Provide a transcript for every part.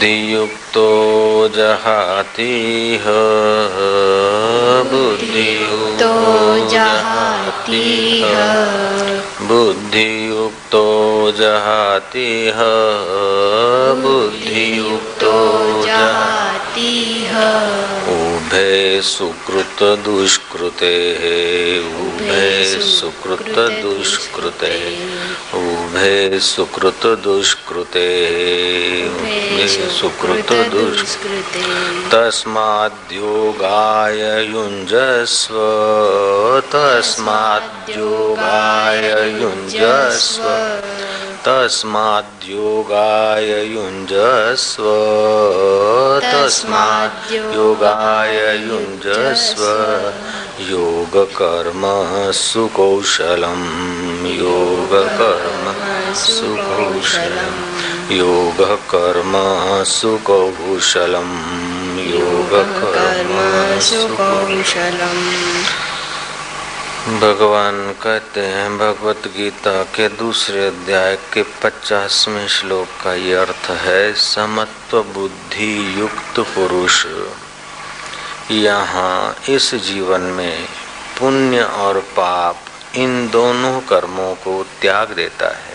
बुद्धियुक्तो जहातीह बुद्धियुक्तो जहातीह बुद्धियुक्तो जहातीह बुद्धियुक्तो जहातीह उभे सुकृत दुष्कृते उभे सुकृत दुष्कृते उभे सुकृत दुष्कृते सुकृत दुष्कृते तस्माद्योगाय युञ्जस्व तस्माद्योगाय युञ्जस्व तस्माद्योगाय युञ्जस्व तस्माद्योगाय युञ्जस्व योगकर्म सुकौशलम योगकर्म सुकौशलम योगकर्म सुकौशलम योगकर्म सुकौशलम। भगवान कहते हैं भगवत गीता के दूसरे अध्याय के 50वें श्लोक का ये अर्थ है, समत्व बुद्धि युक्त पुरुष यहाँ इस जीवन में पुण्य और पाप इन दोनों कर्मों को त्याग देता है।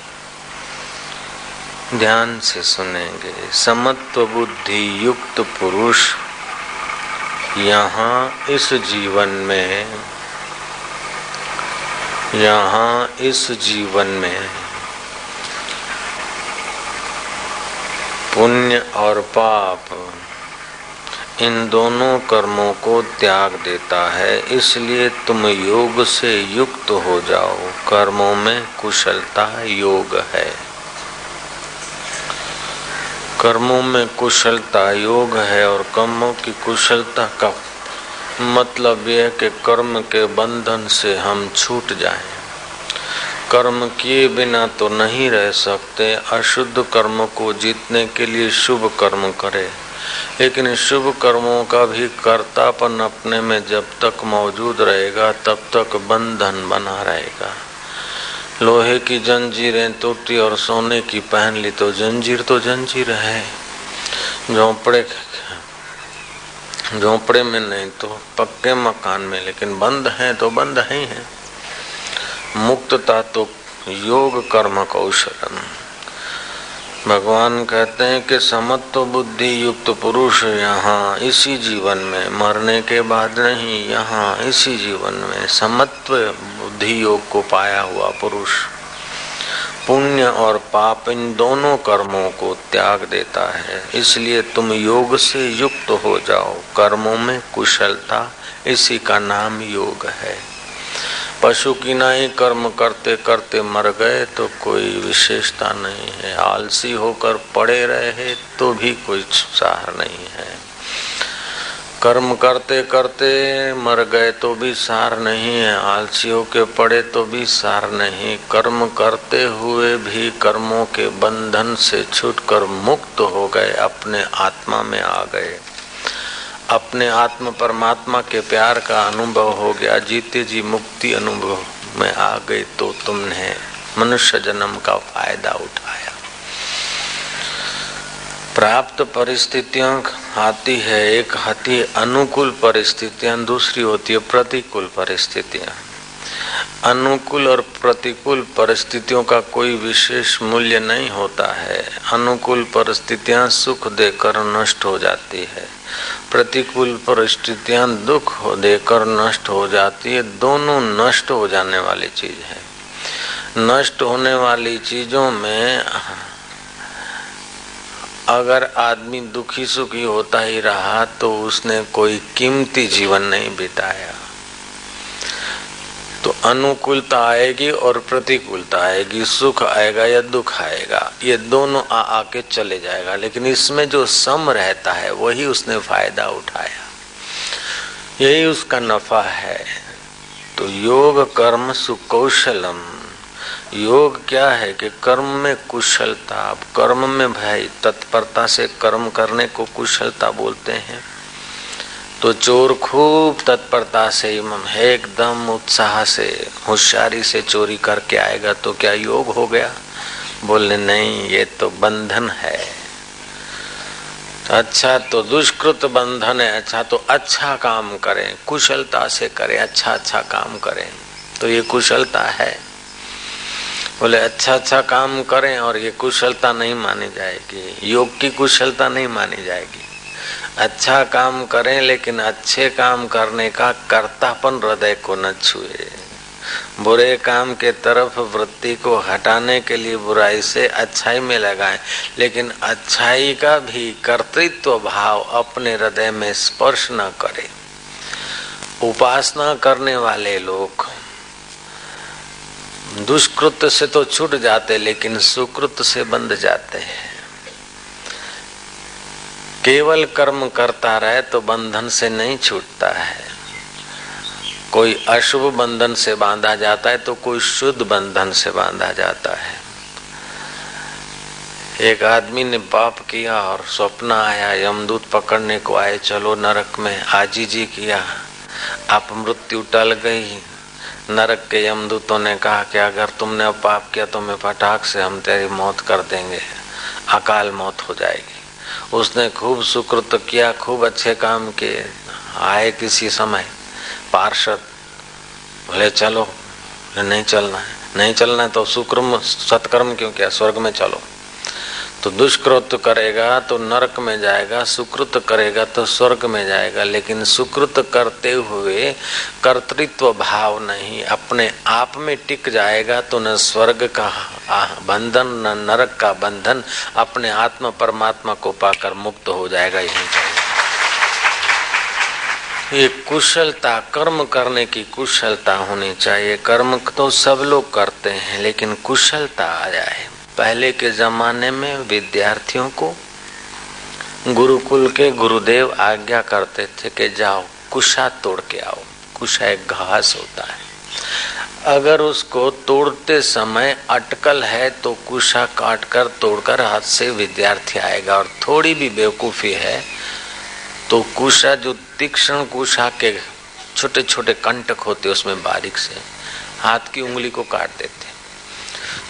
ध्यान से सुनेंगे। समत्व बुद्धि युक्त पुरुष यहाँ इस जीवन में पुण्य और पाप इन दोनों कर्मों को त्याग देता है। इसलिए तुम योग से युक्त हो जाओ। कर्मों में कुशलता योग है। कर्मों में कुशलता योग है और कर्मों की कुशलता का मतलब यह है कि कर्म के बंधन से हम छूट जाएं। कर्म किए बिना तो नहीं रह सकते। अशुद्ध कर्म को जीतने के लिए शुभ कर्म करें, लेकिन शुभ कर्मों का भी कर्तापन अपने में जब तक मौजूद रहेगा तब तक बंधन बना रहेगा। लोहे की जंजीरें टूटी और सोने की पहन ली तो जंजीर है। झोंपड़े में नहीं तो पक्के मकान में, लेकिन बंद है तो बंद ही है। मुक्तता तो योग कर्म कौशलम। भगवान कहते हैं कि समत्व बुद्धि युक्त पुरुष यहाँ इसी जीवन में, मरने के बाद नहीं, यहाँ इसी जीवन में समत्व बुद्धि योग को पाया हुआ पुरुष पुण्य और पाप इन दोनों कर्मों को त्याग देता है। इसलिए तुम योग से युक्त हो जाओ। कर्मों में कुशलता, इसी का नाम योग है। पशु की नाई कर्म करते करते मर गए तो कोई विशेषता नहीं है। आलसी होकर पड़े रहे तो भी कोई सार नहीं है। कर्म करते करते मर गए तो भी सार नहीं है। आलसी होकर पड़े तो भी सार नहीं। कर्म करते हुए भी कर्मों के बंधन से छूटकर मुक्त हो गए, अपने आत्मा में आ गए, अपने आत्म परमात्मा के प्यार का अनुभव हो गया, जीते जी मुक्ति अनुभव में आ गई, तो तुमने मनुष्य जन्म का फायदा उठाया। प्राप्त परिस्थितियां आती है, एक आती है अनुकूल परिस्थितियां, दूसरी होती है प्रतिकूल परिस्थितियां। अनुकूल और प्रतिकूल परिस्थितियों का कोई विशेष मूल्य नहीं होता है। अनुकूल परिस्थितियां सुख देकर नष्ट हो जाती है, प्रतिकूल परिस्थितियां दुख देकर नष्ट हो जाती है। दोनों नष्ट हो जाने वाली चीज है। नष्ट होने वाली चीजों में अगर आदमी दुखी सुखी होता ही रहा तो उसने कोई कीमती जीवन नहीं बिताया। तो अनुकूलता आएगी और प्रतिकूलता आएगी, सुख आएगा या दुख आएगा, ये दोनों आके चले जाएगा। लेकिन इसमें जो सम रहता है वही उसने फायदा उठाया, यही उसका नफा है। तो योग कर्म सुकौशलम। योग क्या है कि कर्म में कुशलता। अब कर्म में भाई तत्परता से कर्म करने को कुशलता बोलते हैं। तो चोर खूब तत्परता से एकदम उत्साह से होशियारी से चोरी करके आएगा तो क्या योग हो गया? बोले नहीं, ये तो बंधन है। अच्छा तो दुष्कृत बंधन है, अच्छा तो अच्छा काम करें, कुशलता से करें, अच्छा काम करें, तो ये कुशलता है। बोले अच्छा काम करें और ये कुशलता नहीं मानी जाएगी, योग की कुशलता नहीं मानी जाएगी। अच्छा काम करें लेकिन अच्छे काम करने का कर्तापन हृदय को न छुए। बुरे काम के तरफ वृत्ति को हटाने के लिए बुराई से अच्छाई में लगाएं, लेकिन अच्छाई का भी कर्तृत्व भाव अपने हृदय में स्पर्श न करे। उपासना करने वाले लोग दुष्कृत से तो छूट जाते लेकिन सुकृत से बंध जाते हैं। केवल कर्म करता रहे तो बंधन से नहीं छूटता है। कोई अशुभ बंधन से बांधा जाता है तो कोई शुद्ध बंधन से बांधा जाता है। एक आदमी ने पाप किया और स्वप्न आया, यमदूत पकड़ने को आए, चलो नरक में। आजीजी किया, आप मृत्यु टल गई। नरक के यमदूतों ने कहा कि अगर तुमने अब पाप किया तो मैं फटाक से हम तेरी मौत कर देंगे, अकाल मौत हो जाएगी। उसने खूब सुकृत किया, खूब अच्छे काम किए। आए किसी समय पार्षद, बोले चलो, नहीं चलना है, नहीं चलना है तो सुक्रम सत्कर्म क्यों किया, स्वर्ग में चलो। तो दुष्कृत करेगा तो नरक में जाएगा, सुकृत करेगा तो स्वर्ग में जाएगा। लेकिन सुकृत करते हुए कर्तृत्व भाव नहीं, अपने आप में टिक जाएगा तो न स्वर्ग का बंधन न नरक का बंधन, अपने आत्मा परमात्मा को पाकर मुक्त हो जाएगा। यही चाहिए ये कुशलता, कर्म करने की कुशलता होनी चाहिए। कर्म तो सब लोग करते हैं लेकिन कुशलता आ जाए। पहले के जमाने में विद्यार्थियों को गुरुकुल के गुरुदेव आज्ञा करते थे कि जाओ कुशा तोड़ के आओ। कुशा एक घास होता है, अगर उसको तोड़ते समय अटकल है तो कुशा काटकर तोड़कर हाथ से विद्यार्थी आएगा। और थोड़ी भी बेवकूफी है तो कुशा, जो तीक्ष्ण कुशा के छोटे छोटे कंटक होते उसमें बारीक से हाथ की उंगली को काट देते।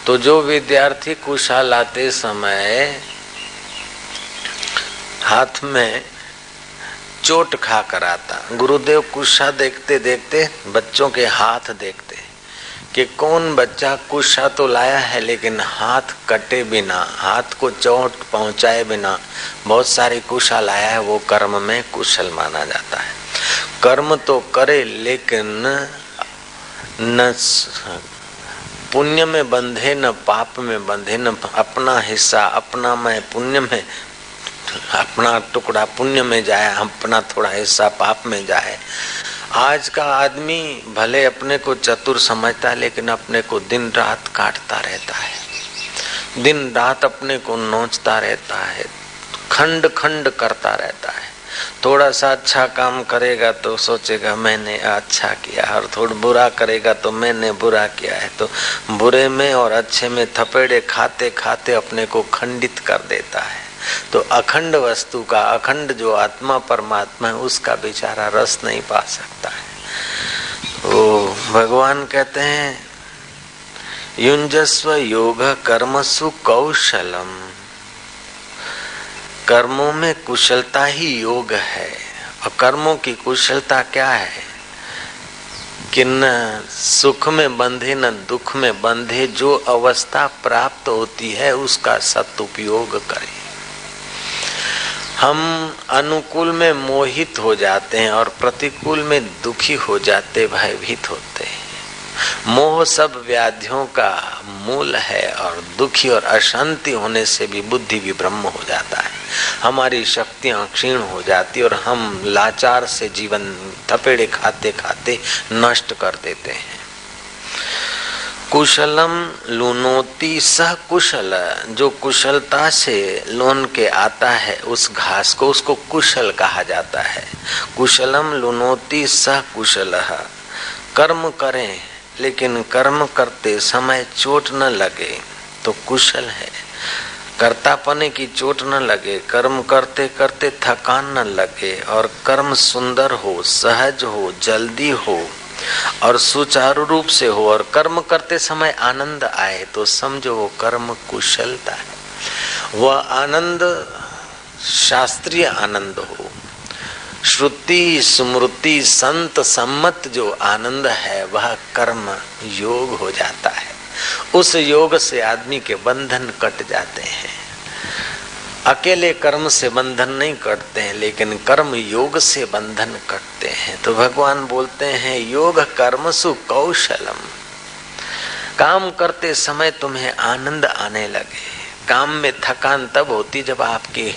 तो जो विद्यार्थी कुशा लाते समय हाथ में चोट खा कर आता, गुरुदेव कुशा देखते देखते बच्चों के हाथ देखते कि कौन बच्चा कुशा तो लाया है लेकिन हाथ कटे बिना, हाथ को चोट पहुंचाए बिना बहुत सारी कुशा लाया है, वो कर्म में कुशल माना जाता है। कर्म तो करे लेकिन न पुण्य में बंधे न पाप में बंधे, न अपना हिस्सा अपना मैं पुण्य में, अपना टुकड़ा पुण्य में जाए, अपना थोड़ा हिस्सा पाप में जाए। आज का आदमी भले अपने को चतुर समझता है लेकिन अपने को दिन रात काटता रहता है, दिन रात अपने को नोचता रहता है, खंड खंड करता रहता है। थोड़ा सा अच्छा काम करेगा तो सोचेगा मैंने अच्छा किया, और थोड़ा बुरा करेगा तो मैंने बुरा किया है। तो बुरे में और अच्छे में थपेड़े खाते खाते अपने को खंडित कर देता है। तो अखंड वस्तु का, अखंड जो आत्मा परमात्मा है उसका बेचारा रस नहीं पा सकता है। तो भगवान कहते हैं युंजस्व योग कर्मसु कौशलम, कर्मों में कुशलता ही योग है। और कर्मों की कुशलता क्या है कि न सुख में बंधे न दुख में बंधे, जो अवस्था प्राप्त होती है उसका सदुपयोग करें। हम अनुकूल में मोहित हो जाते हैं और प्रतिकूल में दुखी हो जाते, भयभीत होते हैं। मोह सब व्याधियों का मूल है और दुखी और अशांति होने से भी बुद्धि विभ्रम हो जाता है, हमारी शक्तियां क्षीण हो जाती और हम लाचार से जीवन थपेड़े खाते खाते नष्ट कर देते हैं। कुशलम लुनोति सह कुशल, जो कुशलता से लोन के आता है उस घास को, उसको कुशल कहा जाता है। कुशलम लुनोति सह कुशल, कर्म करें लेकिन कर्म करते समय चोट न लगे तो कुशल है। कर्तापने की चोट न लगे, कर्म करते करते थकान न लगे और कर्म सुंदर हो, सहज हो, जल्दी हो और सुचारू रूप से हो और कर्म करते समय आनंद आए तो समझो वो कर्म कुशलता है। वह आनंद शास्त्रीय आनंद हो। श्रुति स्मृति संत सम्मत जो आनंद है वह कर्म योग हो जाता है। उस योग से आदमी के बंधन कट जाते हैं। अकेले कर्म से बंधन नहीं कटते हैं, लेकिन कर्म योग से बंधन कटते हैं। तो भगवान बोलते हैं योग कर्मसु कौशलम। काम करते समय तुम्हें आनंद आने लगे। काम में थकान तब होती जब आपके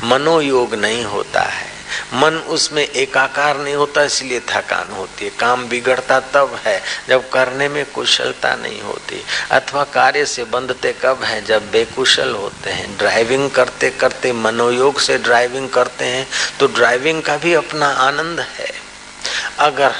मनोयोग नहीं होता है, मन उसमें एकाकार नहीं होता, इसलिए थकान होती है। काम बिगड़ता तब है जब करने में कुशलता नहीं होती, अथवा कार्य से बंधते कब है जब बेकुशल होते हैं। ड्राइविंग करते करते मनोयोग से ड्राइविंग करते हैं तो ड्राइविंग का भी अपना आनंद है। अगर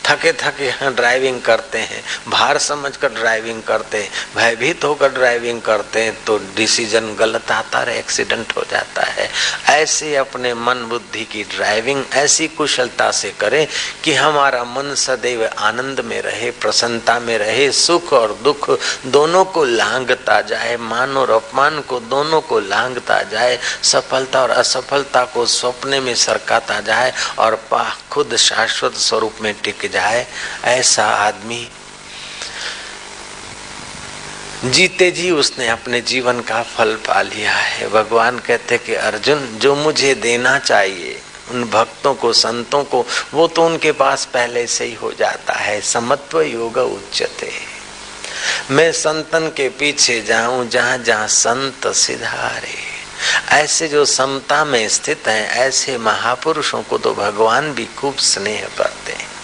थके थके ड्राइविंग करते हैं, भार समझकर ड्राइविंग करते हैं, भयभीत होकर ड्राइविंग करते हैं तो डिसीजन गलत आता है, एक्सीडेंट हो जाता है। ऐसे अपने मन बुद्धि की ड्राइविंग ऐसी कुशलता से करें कि हमारा मन सदैव आनंद में रहे, प्रसन्नता में रहे, सुख और दुख दोनों को लांघता जाए, मान और अपमान को दोनों को लांघता जाए, सफलता और असफलता को सपने में सरकाता जाए और खुद शाश्वत स्वरूप में टिक जाए। ऐसा आदमी जीते जी उसने अपने जीवन का फल पा लिया है। भगवान कहते कि अर्जुन, जो मुझे देना चाहिए उन भक्तों को, संतों को, वो तो उनके पास पहले से ही हो जाता है। समत्व योग उच्यते। मैं संतन के पीछे जाऊं जहां जहां संत सिधारे। ऐसे जो समता में स्थित हैं, ऐसे महापुरुषों को तो भगवान भी खूब स्नेह करते हैं।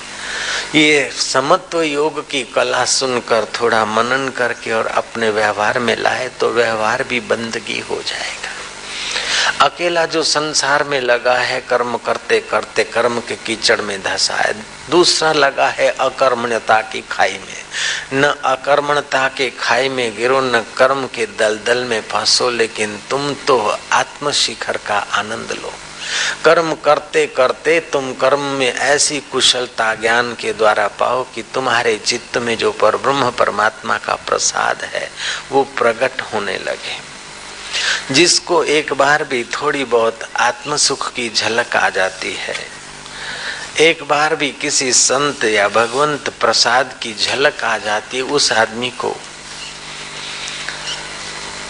ये समत्व योग की कला सुनकर थोड़ा मनन करके और अपने व्यवहार में लाए तो व्यवहार भी बंदगी हो जाएगा। अकेला जो संसार में लगा है कर्म करते करते कर्म के कीचड़ में धंसा है, दूसरा लगा है अकर्मण्यता की खाई में। न अकर्मण्यता के खाई में गिरो, न कर्म के दलदल में फंसो, लेकिन तुम तो आत्म शिखर का आनंद लो। कर्म करते करते तुम कर्म में ऐसी कुशलता ज्ञान के द्वारा पाओ कि तुम्हारे चित्त में जो परब्रह्म परमात्मा का प्रसाद है वो प्रकट होने लगे। जिसको एक बार भी थोड़ी बहुत आत्म सुख की झलक आ जाती है, एक बार भी किसी संत या भगवंत प्रसाद की झलक आ जाती है, उस आदमी को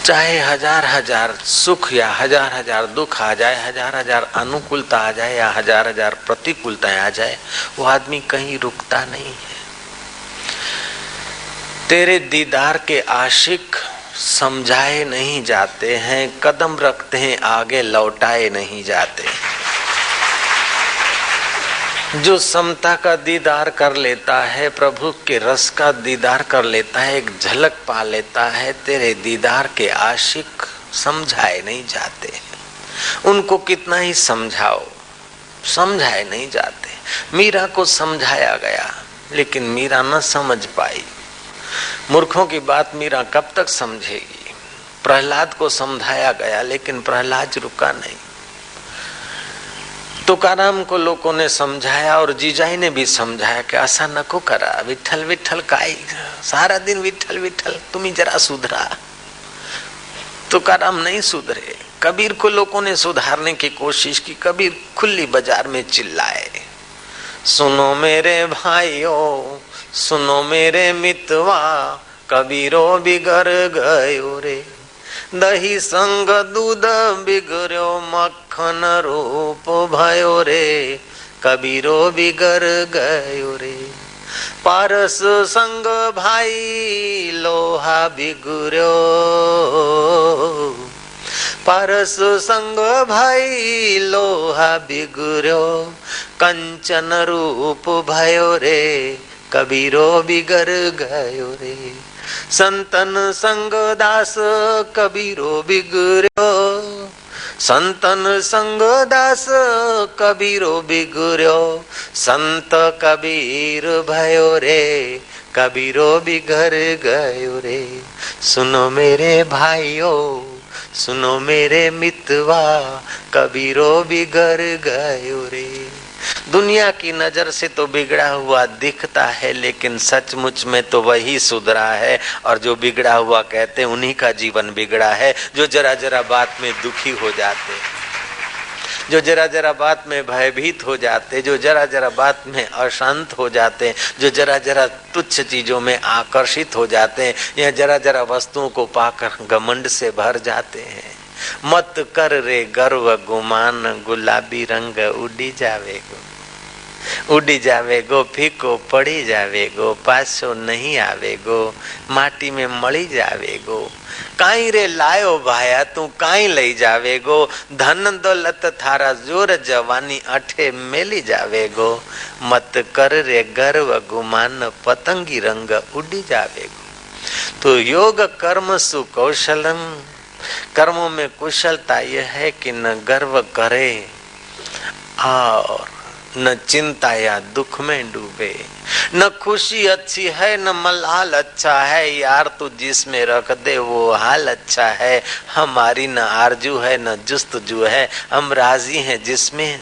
चाहे हजार हजार सुख या हजार हजार दुख आ जाए, हजार हजार अनुकूलता आ जाए या हजार हजार प्रतिकूलताएं आ जाए, वो आदमी कहीं रुकता नहीं है। तेरे दीदार के आशिक समझाए नहीं जाते हैं, कदम रखते हैं आगे लौटाए नहीं जाते। जो समता का दीदार कर लेता है, प्रभु के रस का दीदार कर लेता है, एक झलक पा लेता है, तेरे दीदार के आशिक समझाए नहीं जाते। उनको कितना ही समझाओ, समझाए नहीं जाते। मीरा को समझाया गया लेकिन मीरा न समझ पाई। मूर्खों की बात मीरा कब तक समझेगी। प्रहलाद को समझाया गया लेकिन प्रहलाद रुका नहीं। तुकाराम को लोगों ने समझाया और जीजाई ने भी समझाया कि ऐसा नको करा, विठल विठल काई, सारा दिन विठल विठल, तुम ही जरा सुधरा। तुकाराम नहीं सुधरे। कबीर को लोगों ने सुधारने की कोशिश की। कबीर खुली बाजार में चिल्लाए, सुनो मेरे भाइयों, सुनो मेरे मितवा, कबीरो बिगड़ गयो रे। दही संग दूध बिगड़ो, मक्खन रूप भयो रे। कबीरो बिगड़ गयो रे। पारस संग भाई लोहा बिगड़ो, पारस संग भाई लोहा बिगड़ो। कंचन रूप भयो रे, कबीरो बिगड़ गयो रे। संतन संग दास कबीरो बिगड़ो, संतन संग दास कबीरो बिगड़ो। संत कबीर भयो रे, कबीरो बिगड़ गयो रे। सुनो मेरे भाइयों, सुनो मेरे मितवा, कबीरो बिगड़ गयो रे। दुनिया की नजर से तो बिगड़ा हुआ दिखता है, लेकिन सचमुच में तो वही सुधरा है। और जो बिगड़ा हुआ कहते हैं उन्हीं का जीवन बिगड़ा है। जो जरा जरा बात में दुखी हो जाते, जो जरा जरा बात में भयभीत हो जाते, जो जरा जरा बात में अशांत हो जाते, जो जरा जरा तुच्छ चीजों में आकर्षित हो जाते हैं, या जरा जरा वस्तुओं को पाकर घमंड से भर जाते हैं। मत कर रे गर्व गुमान, गुलाबी रंग उड़ी जावेगो, उड़ी जावेगो, फीको पड़ी जावेगो, पासो नहीं आवेगो, माटी में मળી जावेगो। काई रे लायो भाया तू काई लई जावेगो, धन दौलत थारा जोर जवानी अठे मेली जावेगो। मत कर रे गर्व गुमान, पतंगी रंग उड़ी जावेगो। तो योग कर्म सुकौशलम, कर्मों में कुशलता यह है कि न गर्व करे और न चिंता या दुख में डूबे। न खुशी अच्छी है न मलाल अच्छा है, यार तू जिसमें रख दे वो हाल अच्छा है। हमारी न आरजू है न जुस्तजू है, हम राजी हैं जिसमें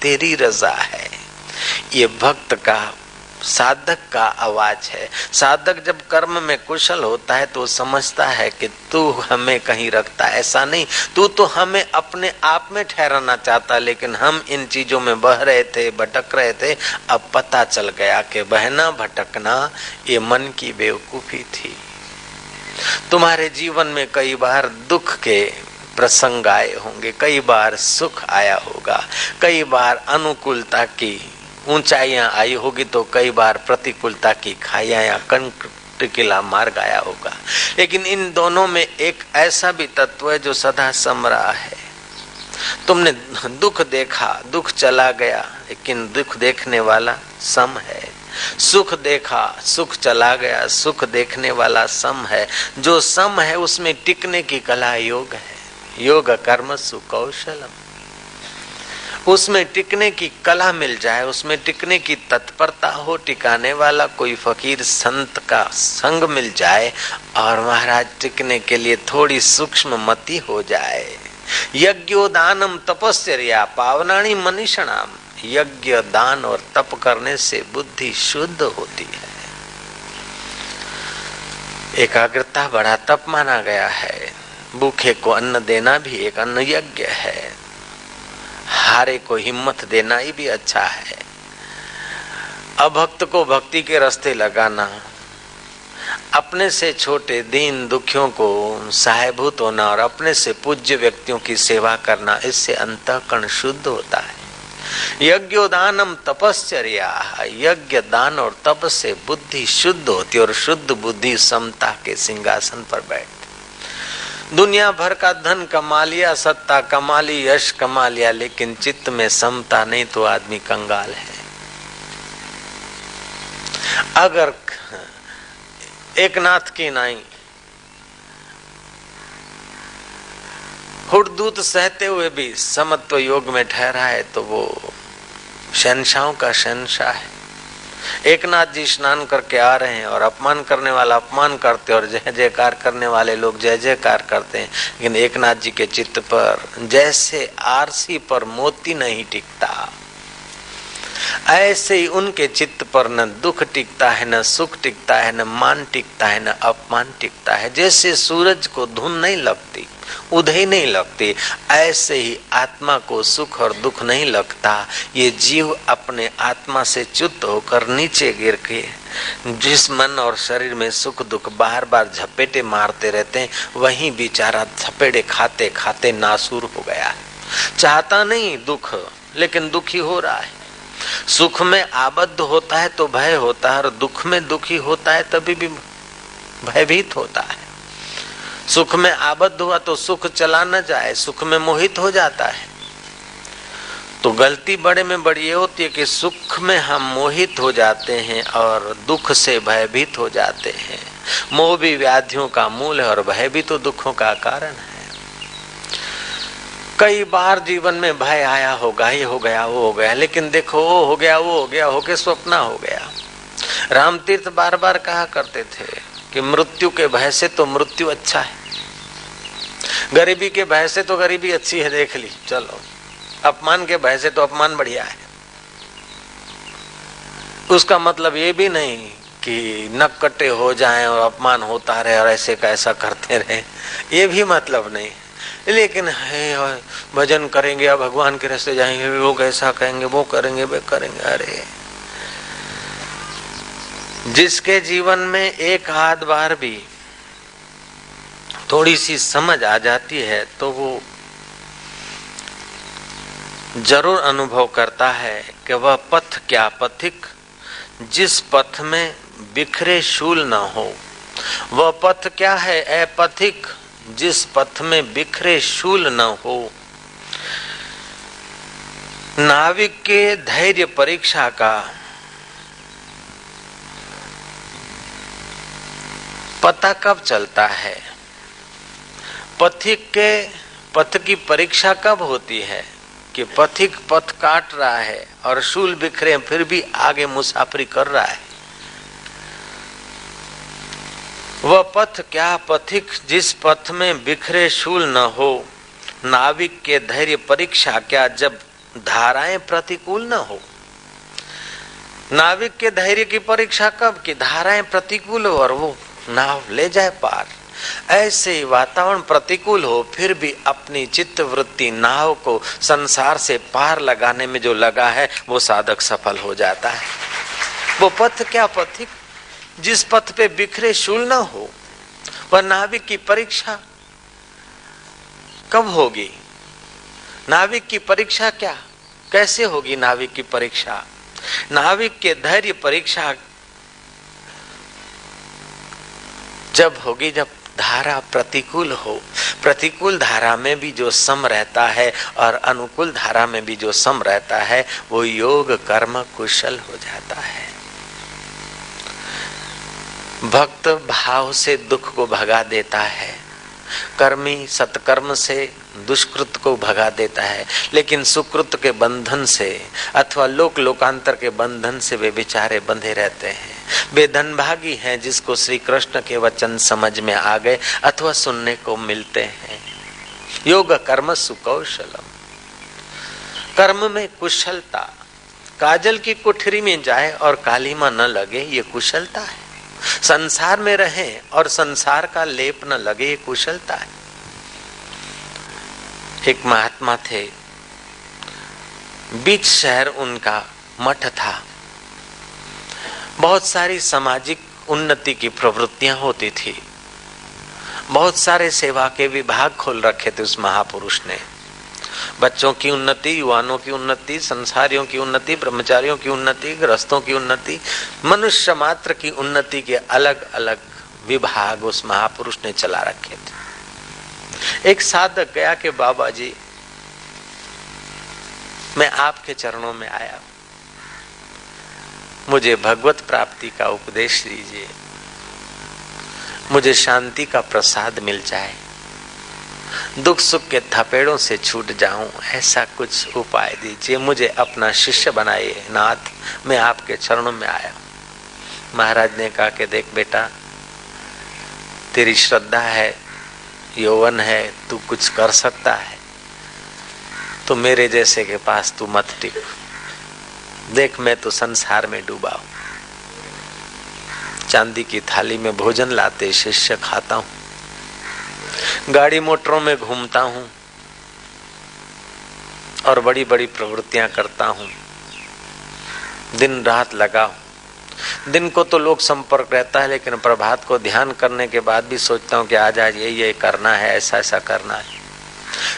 तेरी रजा है। ये भक्त का, साधक का आवाज है। साधक जब कर्म में कुशल होता है तो समझता है कि तू हमें कहीं रखता, ऐसा नहीं, तू तो हमें अपने आप में ठहराना चाहता, लेकिन हम इन चीजों में बह रहे थे, भटक रहे थे। अब पता चल गया कि बहना भटकना ये मन की बेवकूफी थी। तुम्हारे जीवन में कई बार दुख के प्रसंग आए होंगे, कई बार सुख आया होगा, कई बार अनुकूलता की ऊंचाइयां आई होगी, तो कई बार प्रतिकूलता की खाइया या कंटकीला मार्ग आया होगा। लेकिन इन दोनों में एक ऐसा भी तत्व है जो सदा सम रहा है। तुमने दुख देखा, दुख चला गया, लेकिन दुख देखने वाला सम है। सुख देखा, सुख चला गया, सुख देखने वाला सम है। जो सम है उसमें टिकने की कला योग है। योग कर्म सुकौशलम, उसमें टिकने की कला मिल जाए, उसमें टिकने की तत्परता हो, टिकाने वाला कोई फकीर संत का संग मिल जाए, और महाराज टिकने के लिए थोड़ी सूक्ष्म मति हो जाए। यज्ञोदानम तपस्या पावनानी मनीषणाम, यज्ञ दान और तप करने से बुद्धि शुद्ध होती है। एकाग्रता बड़ा तप माना गया है। भूखे को अन्न देना भी एक अन्न यज्ञ है। हारे को हिम्मत देना ही भी अच्छा है। अभक्त को भक्ति के रास्ते लगाना, अपने से छोटे दीन दुखियों को सहायभूत होना और अपने से पूज्य व्यक्तियों की सेवा करना, इससे अंतःकरण शुद्ध होता है। यज्ञोदानम तपश्चर्या, यज्ञ दान और तप से बुद्धि शुद्ध होती है और शुद्ध बुद्धि समता के सिंहासन पर बैठती। दुनिया भर का धन कमा लिया, सत्ता कमा ली, यश कमा लिया, लेकिन चित्त में समता नहीं तो आदमी कंगाल है। अगर एक नाथ की नाई हुड़दूत सहते हुए भी समत्व योग में ठहरा है तो वो शहंशाहों का शहंशाह है। एक नाथ जी स्नान करके आ रहे हैं और अपमान करने वाला अपमान करते और जय जयकार करने वाले लोग जय जयकार करते हैं, लेकिन एक नाथ जी के चित्त पर जैसे आरसी पर मोती नहीं टिकता, ऐसे ही उनके चित्त पर न दुख टिकता है, न सुख टिकता है, न मान टिकता है, न अपमान टिकता है। जैसे सूरज को धुन नहीं लगती, उदय नहीं लगती, ऐसे ही आत्मा को सुख और दुख नहीं लगता। ये जीव अपने आत्मा से च्युत होकर नीचे गिर के जिस मन और शरीर में सुख दुख बार बार झपेटे मारते रहते हैं, वही बेचारा झपेटे खाते खाते नासूर हो गया है। चाहता नहीं दुख, लेकिन दुखी हो रहा है। सुख में आबद्ध होता है तो भय होता है, और दुख में दुखी होता है तभी भी भयभीत होता है। सुख में आबद्ध हुआ तो सुख चला न जाए, सुख में मोहित हो जाता है। तो गलती बड़े में बड़ी ये होती है कि सुख में हम मोहित हो जाते हैं और दुख से भयभीत हो जाते हैं। मोह भी व्याधियों का मूल है और भय भी तो दुखों का कारण है। कई बार जीवन में भय आया होगा, ये हो गया वो हो गया, लेकिन देखो वो हो गया वो हो गया होके स्वप्न हो गया। रामतीर्थ बार बार कहा करते थे कि मृत्यु के भय से तो मृत्यु अच्छा है, गरीबी के भय से तो गरीबी अच्छी है, देख ली चलो। अपमान के भय से तो अपमान बढ़िया है। उसका मतलब ये भी नहीं कि नक कट्टे हो जाएं और अपमान होता रहे और ऐसे का ऐसा करते रहे, ये भी मतलब नहीं। लेकिन है भजन करेंगे या भगवान के रास्ते जाएंगे, लोग ऐसा कहेंगे, वो करेंगे, वे करेंगे। अरे जिसके जीवन में एक आध बार भी थोड़ी सी समझ आ जाती है तो वो जरूर अनुभव करता है कि वह पथ क्या पथिक जिस पथ में बिखरे शूल न हो। वह पथ क्या है ए पथिक जिस पथ में बिखरे शूल न हो। नाविक के धैर्य परीक्षा का पता कब चलता है? पथिक के पथ की परीक्षा कब होती है कि पथिक पथ काट रहा है और शूल बिखरे फिर भी आगे मुसाफरी कर रहा है। वह पथ क्या पथिक जिस पथ में बिखरे शूल न हो। नाविक के धैर्य परीक्षा क्या जब धाराएं प्रतिकूल न हो। नाविक के धैर्य की परीक्षा कब कि धाराएं प्रतिकूल हो और वो नाव ले जाए पार। ऐसे वातावरण प्रतिकूल हो फिर भी अपनी चित्त वृत्ति नाव को संसार से पार लगाने में जो लगा है वो साधक सफल हो जाता है। वो पथ क्या पथिक जिस पथ पे बिखरे शूल न हो। वह नाविक की परीक्षा कब होगी? नाविक की परीक्षा क्या कैसे होगी? नाविक की परीक्षा नाविक के धैर्य परीक्षा जब होगी जब धारा प्रतिकूल हो। प्रतिकूल धारा में भी जो सम रहता है और अनुकूल धारा में भी जो सम रहता है वो योग कर्म कुशल हो जाता है। भक्त भाव से दुख को भगा देता है, कर्मी सत्कर्म से दुष्कृत को भगा देता है, लेकिन सुकृत के बंधन से अथवा लोक लोकांतर के बंधन से वे बेचारे बंधे रहते हैं। वे धनभागी हैं जिसको श्री कृष्ण के वचन समझ में आ गए अथवा सुनने को मिलते हैं। योग कर्म सुकौशलम, कर्म में कुशलता। काजल की कोठरी में जाए और कालीमा न लगे ये कुशलता है। संसार में रहें और संसार का लेप न लगे ये कुशलता है। एक महात्मा थे, बीच शहर उनका मठ था। बहुत सारी सामाजिक उन्नति की प्रवृत्तियां होती थी। बहुत सारे सेवा के विभाग खोल रखे थे उस महापुरुष ने। बच्चों की उन्नति, युवानों की उन्नति, संसारियों की उन्नति, ब्रह्मचारियों की उन्नति, गृहस्थों की उन्नति, मनुष्य मात्र की उन्नति के अलग अलग विभाग उस महापुरुष ने चला रखे थे। एक साधक गया कि बाबा जी मैं आपके चरणों में आया, मुझे भगवत प्राप्ति का उपदेश दीजिए, मुझे शांति का प्रसाद मिल जाए, दुख सुख के थपेड़ों से छूट जाऊं, ऐसा कुछ उपाय दीजिए, मुझे अपना शिष्य बनाइए नाथ, मैं आपके चरणों में आया। महाराज ने कहा कि देख बेटा, तेरी श्रद्धा है, यौवन है, तू कुछ कर सकता है, तो मेरे जैसे के पास तू मत टिक। देख मैं तो संसार में डूबा हूं, चांदी की थाली में भोजन लाते शिष्य खाता हूं, गाड़ी मोटरों में घूमता हूं और बड़ी बड़ी प्रवृत्तियां करता हूं, दिन रात लगा हूं। दिन को तो लोग संपर्क रहता है, लेकिन प्रभात को ध्यान करने के बाद भी सोचता हूं कि आज आज ये करना है, ऐसा ऐसा करना है।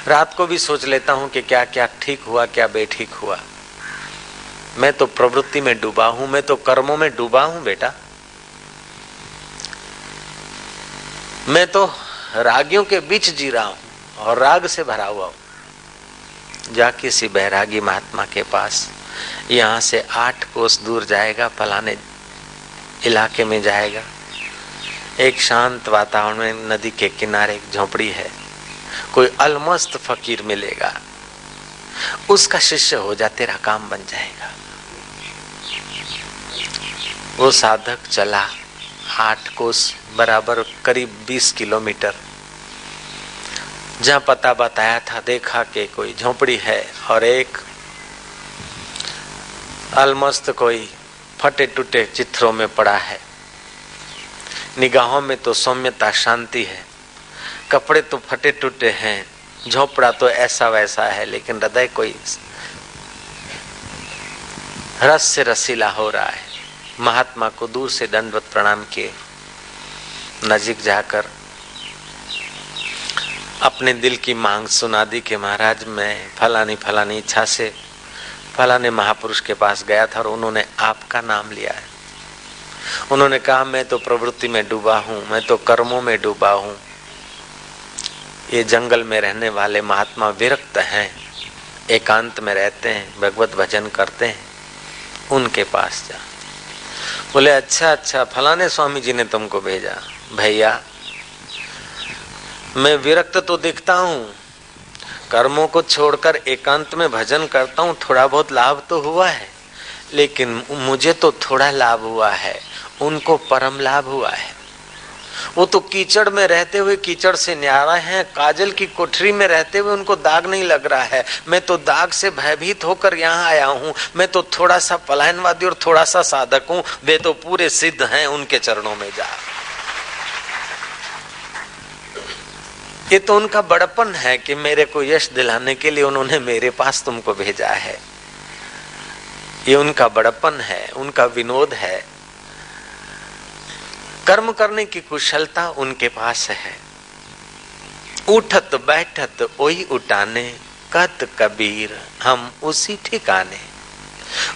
रात को भी सोच लेता हूं कि क्या क्या ठीक हुआ, क्या बेठीक हुआ। मैं तो प्रवृत्ति में डूबा हूं, मैं तो कर्मों में डूबा हूं बेटा। मैं तो रागियों के बीच जी रहा हूं और राग से भरा हुआ हूं। जा किसी बैरागी महात्मा के पास, यहां से 8 कोस दूर जाएगा, फलाने इलाके में जाएगा, एक शांत वातावरण में नदी के किनारे एक झोपड़ी है, कोई अलमस्त फकीर मिलेगा, उसका शिष्य हो जा, तेरा काम बन जाएगा। वो साधक चला 8 कोस बराबर करीब 20 किलोमीटर। जहां पता बताया था देखा कि कोई झोपड़ी है और एक अलमस्त कोई फटे टूटे चित्रों में पड़ा है। निगाहों में तो सौम्यता शांति है, कपड़े तो फटे टूटे हैं, झोपड़ा तो ऐसा वैसा है, लेकिन हृदय कोई रस से रसीला हो रहा है। महात्मा को दूर से दंडवत प्रणाम किए, नजीक जाकर अपने दिल की मांग सुना दी कि महाराज मैं फलानी इच्छा से फलाने महापुरुष के पास गया था और उन्होंने आपका नाम लिया है। उन्होंने कहा मैं तो प्रवृत्ति में डूबा हूँ, मैं तो कर्मों में डूबा हूँ। ये जंगल में रहने वाले महात्मा विरक्त हैं, एकांत में रहते हैं, भगवत भजन करते हैं, उनके पास जा। बोले अच्छा फलाने स्वामी जी ने तुमको भेजा। भैया मैं विरक्त तो दिखता हूँ, कर्मों को छोड़कर एकांत में भजन करता हूँ, थोड़ा बहुत लाभ तो हुआ है, लेकिन मुझे तो थोड़ा लाभ हुआ है, उनको परम लाभ हुआ है। वो तो कीचड़ में रहते हुए कीचड़ से न्यारा हैं, काजल की कोठरी में रहते हुए उनको दाग नहीं लग रहा है। मैं तो दाग से भयभीत होकर यहाँ आया हूँ। मैं तो थोड़ा सा पलायनवादी और थोड़ा सा साधक हूँ, वे तो पूरे सिद्ध हैं, उनके चरणों में जा। ये तो उनका बड़पन है कि मेरे को यश दिलाने के लिए उन्होंने मेरे पास तुमको भेजा है। ये उनका बड़पन है, उनका विनोद है। कर्म करने की कुशलता उनके पास है। उठत बैठत ओही उठाने, कहत कबीर हम उसी ठिकाने।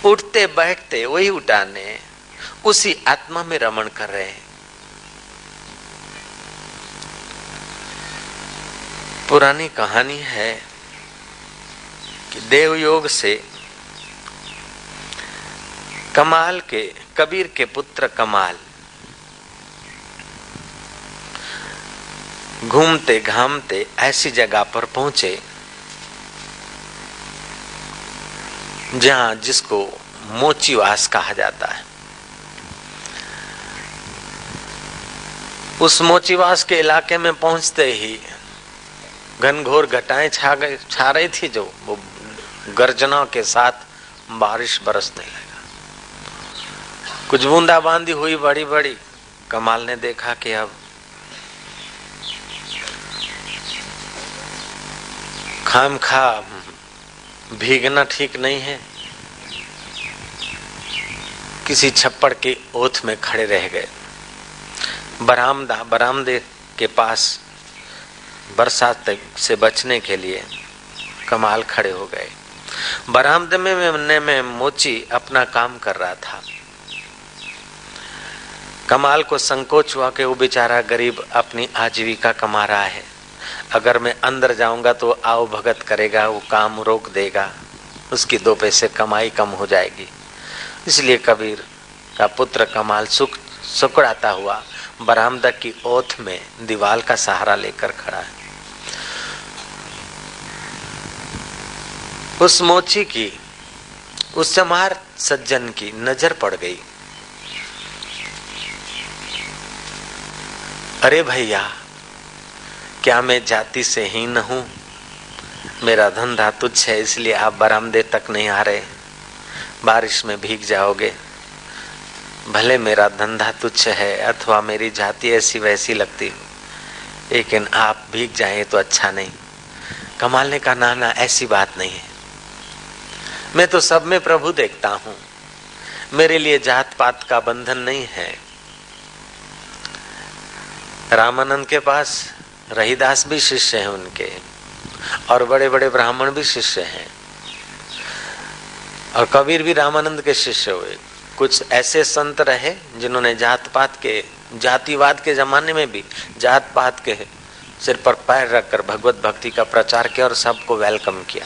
उठते बैठते वही उठाने, उसी आत्मा में रमण कर रहे हैं। पुरानी कहानी है कि देवयोग से कमाल के कबीर के पुत्र कमाल घूमते घामते ऐसी जगह पर पहुंचे जहां जिसको मोचीवास कहा जाता है। उस मोचीवास के इलाके में पहुंचते ही घनघोर घटाएं छा रही थी, जो वो गर्जना के साथ बारिश बरसने लगा। कुछ बूंदाबांदी हुई बड़ी बड़ी। कमाल ने देखा कि अब खामखा भीगना ठीक नहीं है। किसी छप्पड़ के ओथ में खड़े रह गए। बरामदे के पास बरसात से बचने के लिए कमाल खड़े हो गए। बरामदे में मोची अपना काम कर रहा था। कमाल को संकोच हुआ कि वो बेचारा गरीब अपनी आजीविका कमा रहा है, अगर मैं अंदर जाऊंगा तो आओ भगत करेगा, वो काम रोक देगा, उसकी 2 पैसे कमाई कम हो जाएगी। इसलिए कबीर का पुत्र कमाल सुकड़ाता हुआ बरामदा की ओथ में दीवार का सहारा लेकर खड़ा है। उस मोची की, उस चमार सज्जन की नजर पड़ गई। अरे भैया, क्या मैं जाति से हीन हूँ? मेरा धंधा तुच्छ है, इसलिए आप बरामदे तक नहीं आ रहे, बारिश में भीग जाओगे। भले मेरा धंधा तुच्छ है अथवा मेरी जाति ऐसी वैसी लगती हो, लेकिन आप भीग जाएं तो अच्छा नहीं। कमाल ने कहा ना, ऐसी बात नहीं है। मैं तो सब में प्रभु देखता हूँ, मेरे लिए जात पात का बंधन नहीं है। रामानंद के पास रहीदास भी शिष्य हैं उनके, और बड़े बड़े ब्राह्मण भी शिष्य हैं, और कबीर भी रामानंद के शिष्य हुए। कुछ ऐसे संत रहे जिन्होंने जातिवाद के जमाने में भी जात पात के सिर पर पैर रखकर भगवत भक्ति का प्रचार किया और सबको वेलकम किया।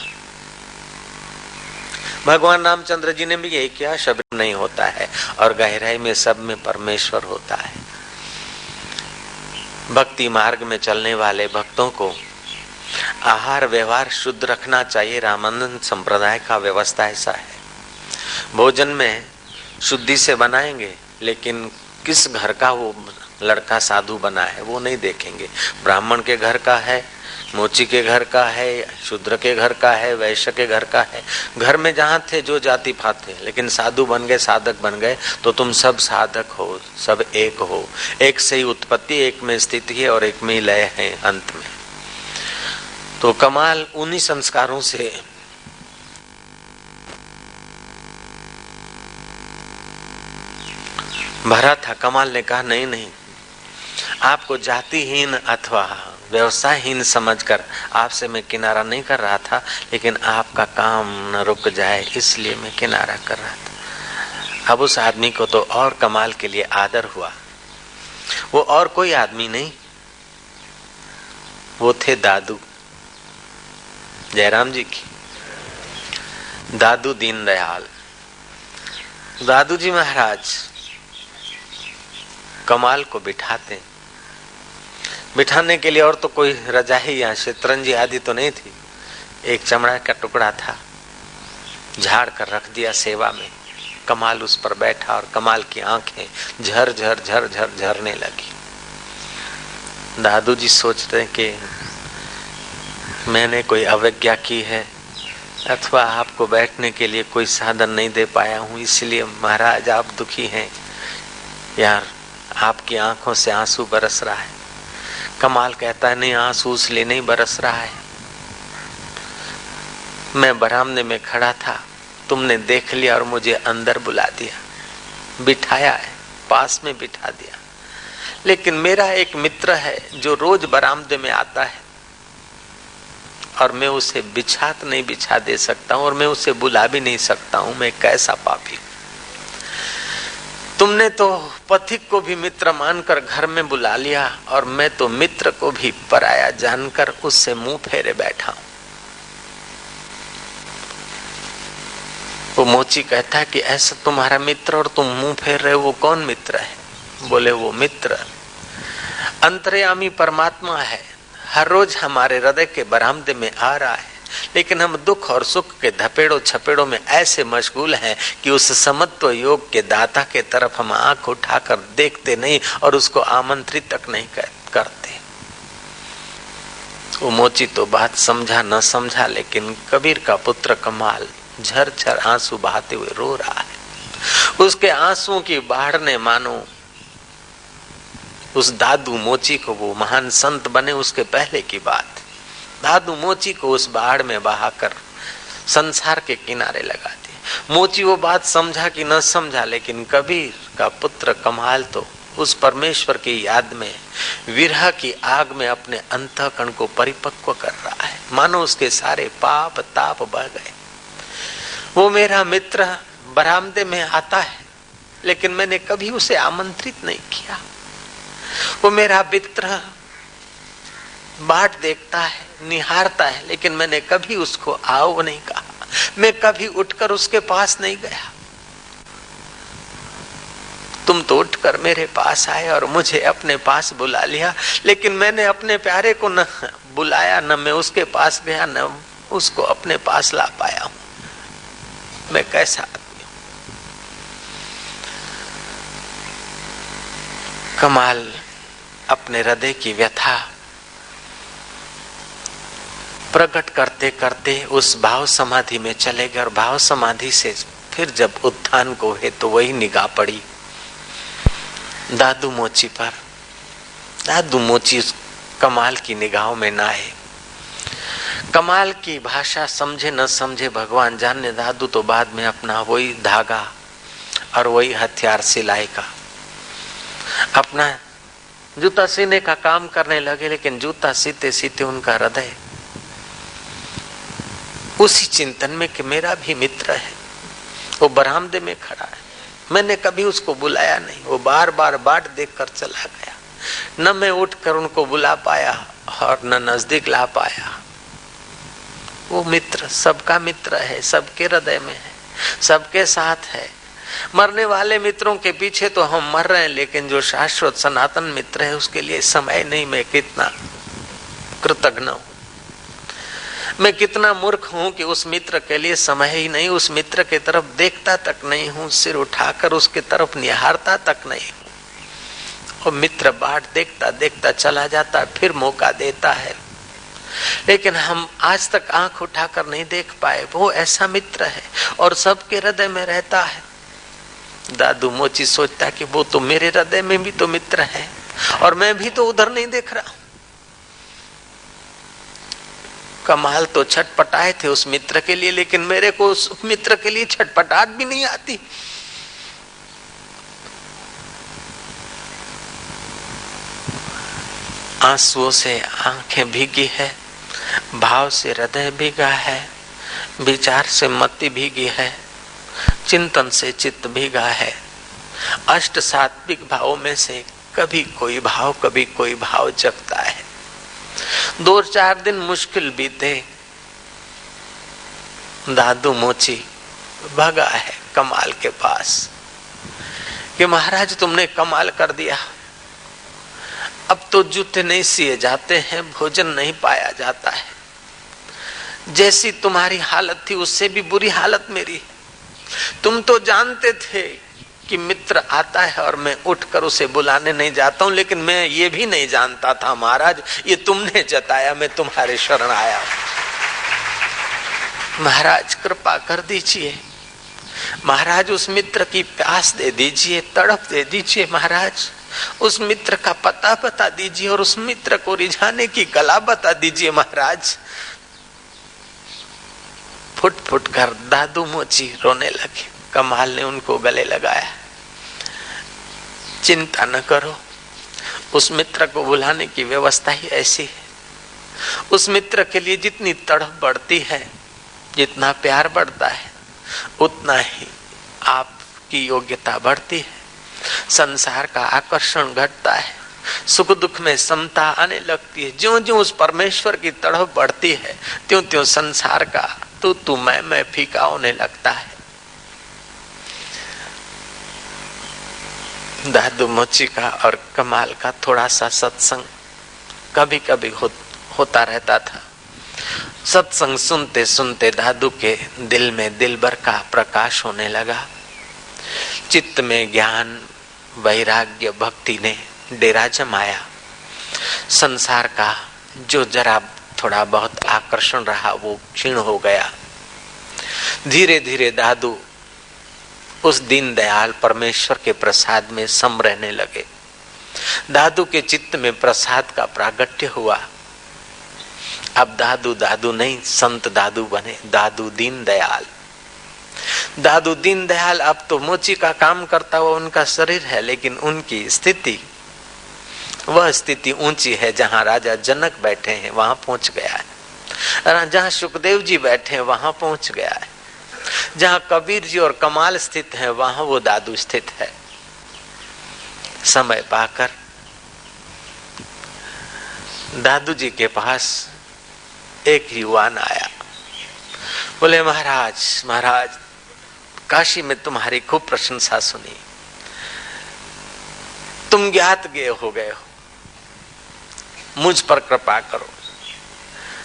भगवान रामचंद्र जी ने भी यही किया। शब्द नहीं होता है और गहराई में सब में परमेश्वर होता है। भक्ति मार्ग में चलने वाले भक्तों को आहार व्यवहार शुद्ध रखना चाहिए। रामानंद संप्रदाय का व्यवस्था ऐसा है। भोजन में शुद्धि से बनाएंगे, लेकिन किस घर का वो लड़का साधु बना है वो नहीं देखेंगे। ब्राह्मण के घर का है मोची के घर का है, शूद्र के घर का है, वैश्य के घर का है। घर में जहाँ थे जो जाति पात थे, लेकिन साधु बन गए, साधक बन गए तो तुम सब साधक हो, सब एक हो। एक से ही उत्पत्ति, एक में स्थिति है और एक में ही लय है अंत में। तो कमाल उन्हीं संस्कारों से भरा था। कमाल ने कहा नहीं नहीं, आपको जातिहीन अथवा व्यवसायहीन समझकर आपसे मैं किनारा नहीं कर रहा था, लेकिन आपका काम न रुक जाए इसलिए मैं किनारा कर रहा था। अब उस आदमी को तो और कमाल के लिए आदर हुआ। वो और कोई आदमी नहीं, वो थे दादू, जयराम जी की दादू दीनदयाल। दादू जी महाराज कमाल को बिठाने के लिए और तो कोई रजाई या शतरंजी आदि तो नहीं थी। एक चमड़ा का टुकड़ा था, झाड़ कर रख दिया सेवा में। कमाल उस पर बैठा और कमाल की आंखें झर झर झर झर झरने लगी। दादू जी सोचते हैं कि मैंने कोई अवज्ञा की है अथवा आपको बैठने के लिए कोई साधन नहीं दे पाया हूँ, इसलिए महाराज आप दुखी हैं। यार आपकी आंखों से आंसू बरस रहा है। कमाल कहता है नहीं, आंसू इसलिए नहीं बरस रहा है, मैं बरामदे में खड़ा था, तुमने देख लिया और मुझे अंदर बुला दिया, बिठाया है, पास में बिठा दिया। लेकिन मेरा एक मित्र है जो रोज बरामदे में आता है और मैं उसे बिछात नहीं बिछा दे सकता हूं और मैं उसे बुला भी नहीं सकता हूं। मैं कैसा पापी। तुमने तो पथिक को भी मित्र मानकर घर में बुला लिया और मैं तो मित्र को भी पराया जानकर उससे मुंह फेरे बैठा हूं। वो मोची कहता है कि ऐसा तुम्हारा मित्र और तुम मुंह फेर रहे हो, वो कौन मित्र है? बोले वो मित्र अंतर्यामी परमात्मा है, हर रोज हमारे हृदय के बरामदे में आ रहा है, लेकिन हम दुख और सुख के धपेड़ों छपेड़ों में ऐसे मशगूल हैं कि उस समत्व योग के दाता के तरफ हम आंख उठाकर देखते नहीं और उसको आमंत्रित तक नहीं करते। वो मोची तो बात समझा न समझा, लेकिन कबीर का पुत्र कमाल झर झर आंसू बहाते हुए रो रहा है। उसके आंसुओं की बाढ़ ने मानो उस दादू मोची को, वो महान संत बने उसके पहले की बात, दादू मोची को उस बाढ़ में बहाकर संसार के किनारे लगा दिए। मोची वो बात समझा कि न समझा, लेकिन कबीर का पुत्र कमाल तो उस परमेश्वर की याद में विरह की आग में अपने अंतःकरण को परिपक्व कर रहा है। मानो उसके सारे पाप ताप बह गए। वो मेरा मित्र बरामदे में आता है, लेकिन मैंने कभी उसे आमंत्रित नहीं किया। वो मेरा मित्र बाट देखता है, निहारता है, लेकिन मैंने कभी उसको आओ नहीं कहा। मैं कभी उठकर उसके पास नहीं गया। तुम तो उठकर मेरे पास आए और मुझे अपने पास बुला लिया, लेकिन मैंने अपने प्यारे को न बुलाया, न मैं उसके पास गया, न उसको अपने पास ला पाया हूं। मैं कैसा आदमी हूं। कमाल अपने हृदय की व्यथा प्रकट करते करते उस भाव समाधि में चले गए और भाव समाधि से फिर जब उत्थान को हुए तो वही निगाह पड़ी दादू मोची पर। दादू मोची उस कमाल की निगाहों में ना आए। कमाल की भाषा समझे न समझे भगवान जाने। दादू तो बाद में अपना वही धागा और वही हथियार सिलाई का अपना जूता सीने का काम करने लगे, लेकिन जूता सीते सीते उनका हृदय उसी चिंतन में कि मेरा भी मित्र है, वो बरामदे में खड़ा है, मैंने कभी उसको बुलाया नहीं। वो बार बार बाट देखकर चला गया, न मैं उठकर उनको बुला पाया और न नजदीक ला पाया। वो मित्र सबका मित्र है, सबके हृदय में है, सबके साथ है। मरने वाले मित्रों के पीछे तो हम मर रहे हैं, लेकिन जो शाश्वत सनातन मित्र है उसके लिए समय नहीं। मैं कितना कृतज्ञ हूं, मैं कितना मूर्ख हूं कि उस मित्र के लिए समय ही नहीं, उस मित्र के तरफ देखता तक नहीं हूं, सिर उठाकर उसके तरफ निहारता तक नहीं हूं। और मित्र बाट देखता देखता चला जाता, फिर मौका देता है लेकिन हम आज तक आंख उठाकर नहीं देख पाए। वो ऐसा मित्र है और सबके हृदय में रहता है। दादू मोची सोचता है कि वो तो मेरे हृदय में भी तो मित्र है और मैं भी तो उधर नहीं देख रहा। कमाल तो छटपटाए थे उस मित्र के लिए, लेकिन मेरे को उस मित्र के लिए छटपटाहट भी नहीं आती। आंसुओं से आंखें भीगी है, भाव से हृदय भीगा है, विचार से मति भीगी है, चिंतन से चित्त भीगा है। अष्ट सात्विक भावों में से कभी कोई भाव जगता है। 2-4 दिन मुश्किल बीते, दादू मोची भगा है कमाल के पास कि महाराज तुमने कमाल कर दिया, अब तो जूते नहीं सिए जाते हैं, भोजन नहीं पाया जाता है। जैसी तुम्हारी हालत थी उससे भी बुरी हालत मेरी। तुम तो जानते थे कि मित्र आता है और मैं उठकर उसे बुलाने नहीं जाता हूं, लेकिन मैं ये भी नहीं जानता था महाराज, ये तुमने जताया, मैं तुम्हारे शरण आया। महाराज कृपा कर दीजिए, महाराज उस मित्र की प्यास दे दीजिए, तड़प दे दीजिए, महाराज उस मित्र का पता बता दीजिए और उस मित्र को रिझाने की कला बता दीजिए महाराज। फुट फुट कर दादू मोची रोने लगे। कमाल ने उनको गले लगाया, चिंता न करो, उस मित्र को बुलाने की व्यवस्था ही ऐसी है। उस मित्र के लिए जितनी तड़प बढ़ती है, जितना प्यार बढ़ता है, उतना ही आपकी योग्यता बढ़ती है, संसार का आकर्षण घटता है, सुख दुख में समता आने लगती है। ज्यों ज्यों उस परमेश्वर की तड़प बढ़ती है, त्यों त्यों संसार का तू मैं फीका होने लगता है। दादू मोची का और कमाल का थोड़ा सा सत्संग कभी कभी होता रहता था। सत्संग सुनते सुनते दादू के दिल में दिलबर का प्रकाश होने लगा। चित्त में ज्ञान, वैराग्य, भक्ति ने डेरा जमाया। संसार का जो जरा थोड़ा बहुत आकर्षण रहा वो क्षीण हो गया। धीरे धीरे दादू उस दीनदयाल परमेश्वर के प्रसाद में सम रहने लगे। दादू के चित्त में प्रसाद का प्रागट्य हुआ। अब दादू दादू नहीं, संत दादू बने, दादू दीनदयाल। दादू दीनदयाल अब तो मोची का काम करता हुआ उनका शरीर है, लेकिन उनकी स्थिति, वह स्थिति ऊंची है जहां राजा जनक बैठे हैं वहां पहुंच गया है, जहां सुखदेव जी बैठे हैं वहां पहुंच गया है, जहां कबीर जी और कमाल स्थित है वहां वो दादू स्थित है। समय पाकर दादू जी के पास एक युवान आया। बोले महाराज, महाराज काशी में तुम्हारी खूब प्रशंसा सुनी, तुम ज्ञात गए हो, मुझ पर कृपा करो।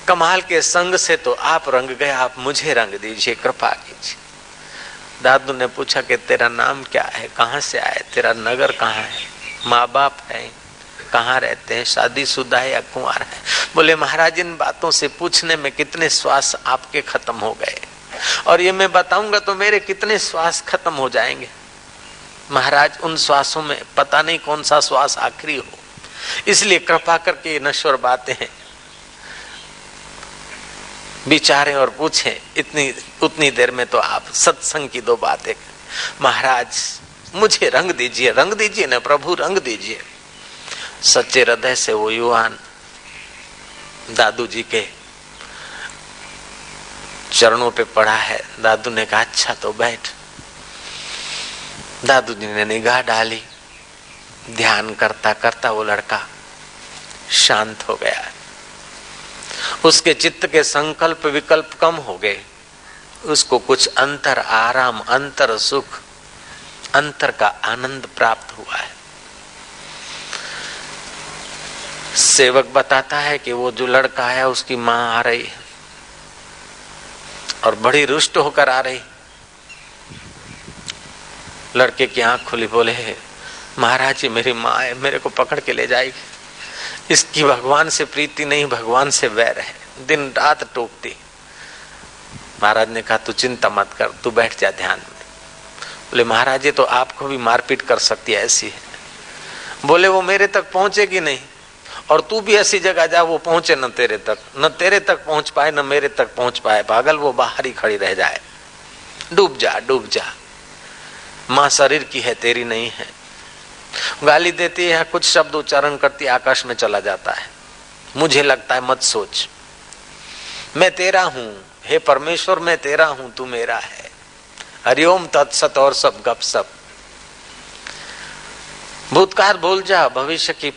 कमाल के संग से तो आप रंग गए, आप मुझे रंग दीजिए, कृपा कीजिए। दादू ने पूछा कि तेरा नाम क्या है, कहाँ से आए, तेरा नगर कहाँ है, माँ बाप है, कहाँ रहते हैं, शादीशुदा है या कुंवार है। बोले महाराज इन बातों से पूछने में कितने श्वास आपके खत्म हो गए, और ये मैं बताऊंगा तो मेरे कितने श्वास खत्म हो जाएंगे। महाराज उन श्वासों में पता नहीं कौन सा श्वास आखिरी हो, इसलिए कृपा करके ये नश्वर बातें हैं विचारें और पूछें। उतनी देर में तो आप सत्संग की 2 बातें। महाराज मुझे रंग दीजिए ना प्रभु, रंग दीजिए। सच्चे हृदय से वो युवान दादू जी के चरणों पे पड़ा है। दादू ने कहा अच्छा तो बैठ। दादू जी ने निगाह डाली, ध्यान करता करता वो लड़का शांत हो गया। उसके चित्त के संकल्प विकल्प कम हो गए। उसको कुछ अंतर आराम, अंतर सुख, अंतर का आनंद प्राप्त हुआ है। सेवक बताता है कि वो जो लड़का है उसकी माँ आ रही है और बड़ी रुष्ट होकर आ रही। लड़के की आंख खुली, बोले महाराज जी मेरी माँ है, मेरे को पकड़ के ले जाएगी। इसकी भगवान से प्रीति नहीं, भगवान से वैर है, दिन रात टोकती। महाराज ने कहा तू चिंता मत कर, तू बैठ जा ध्यान में। बोले महाराज ये तो आपको भी मारपीट कर सकती है, ऐसी है। बोले वो मेरे तक पहुंचेगी नहीं, और तू भी ऐसी जगह जा वो पहुंचे न तेरे तक, न तेरे तक पहुंच पाए न मेरे तक पहुंच पाए। पागल, वो बाहर ही खड़ी रह जाए। डूब जा डूब जा, माँ शरीर की है, तेरी नहीं है। गाली देती है, कुछ शब्द उच्चारण करती, आकाश में चला जाता है। मुझे लगता है मत सोच, मैं तेरा हूं, हे परमेश्वर मैं तेरा हूं, तू मेरा है। हरिओम तत्सत और सब गपसप। भूतकाल भूल जा, भविष्य की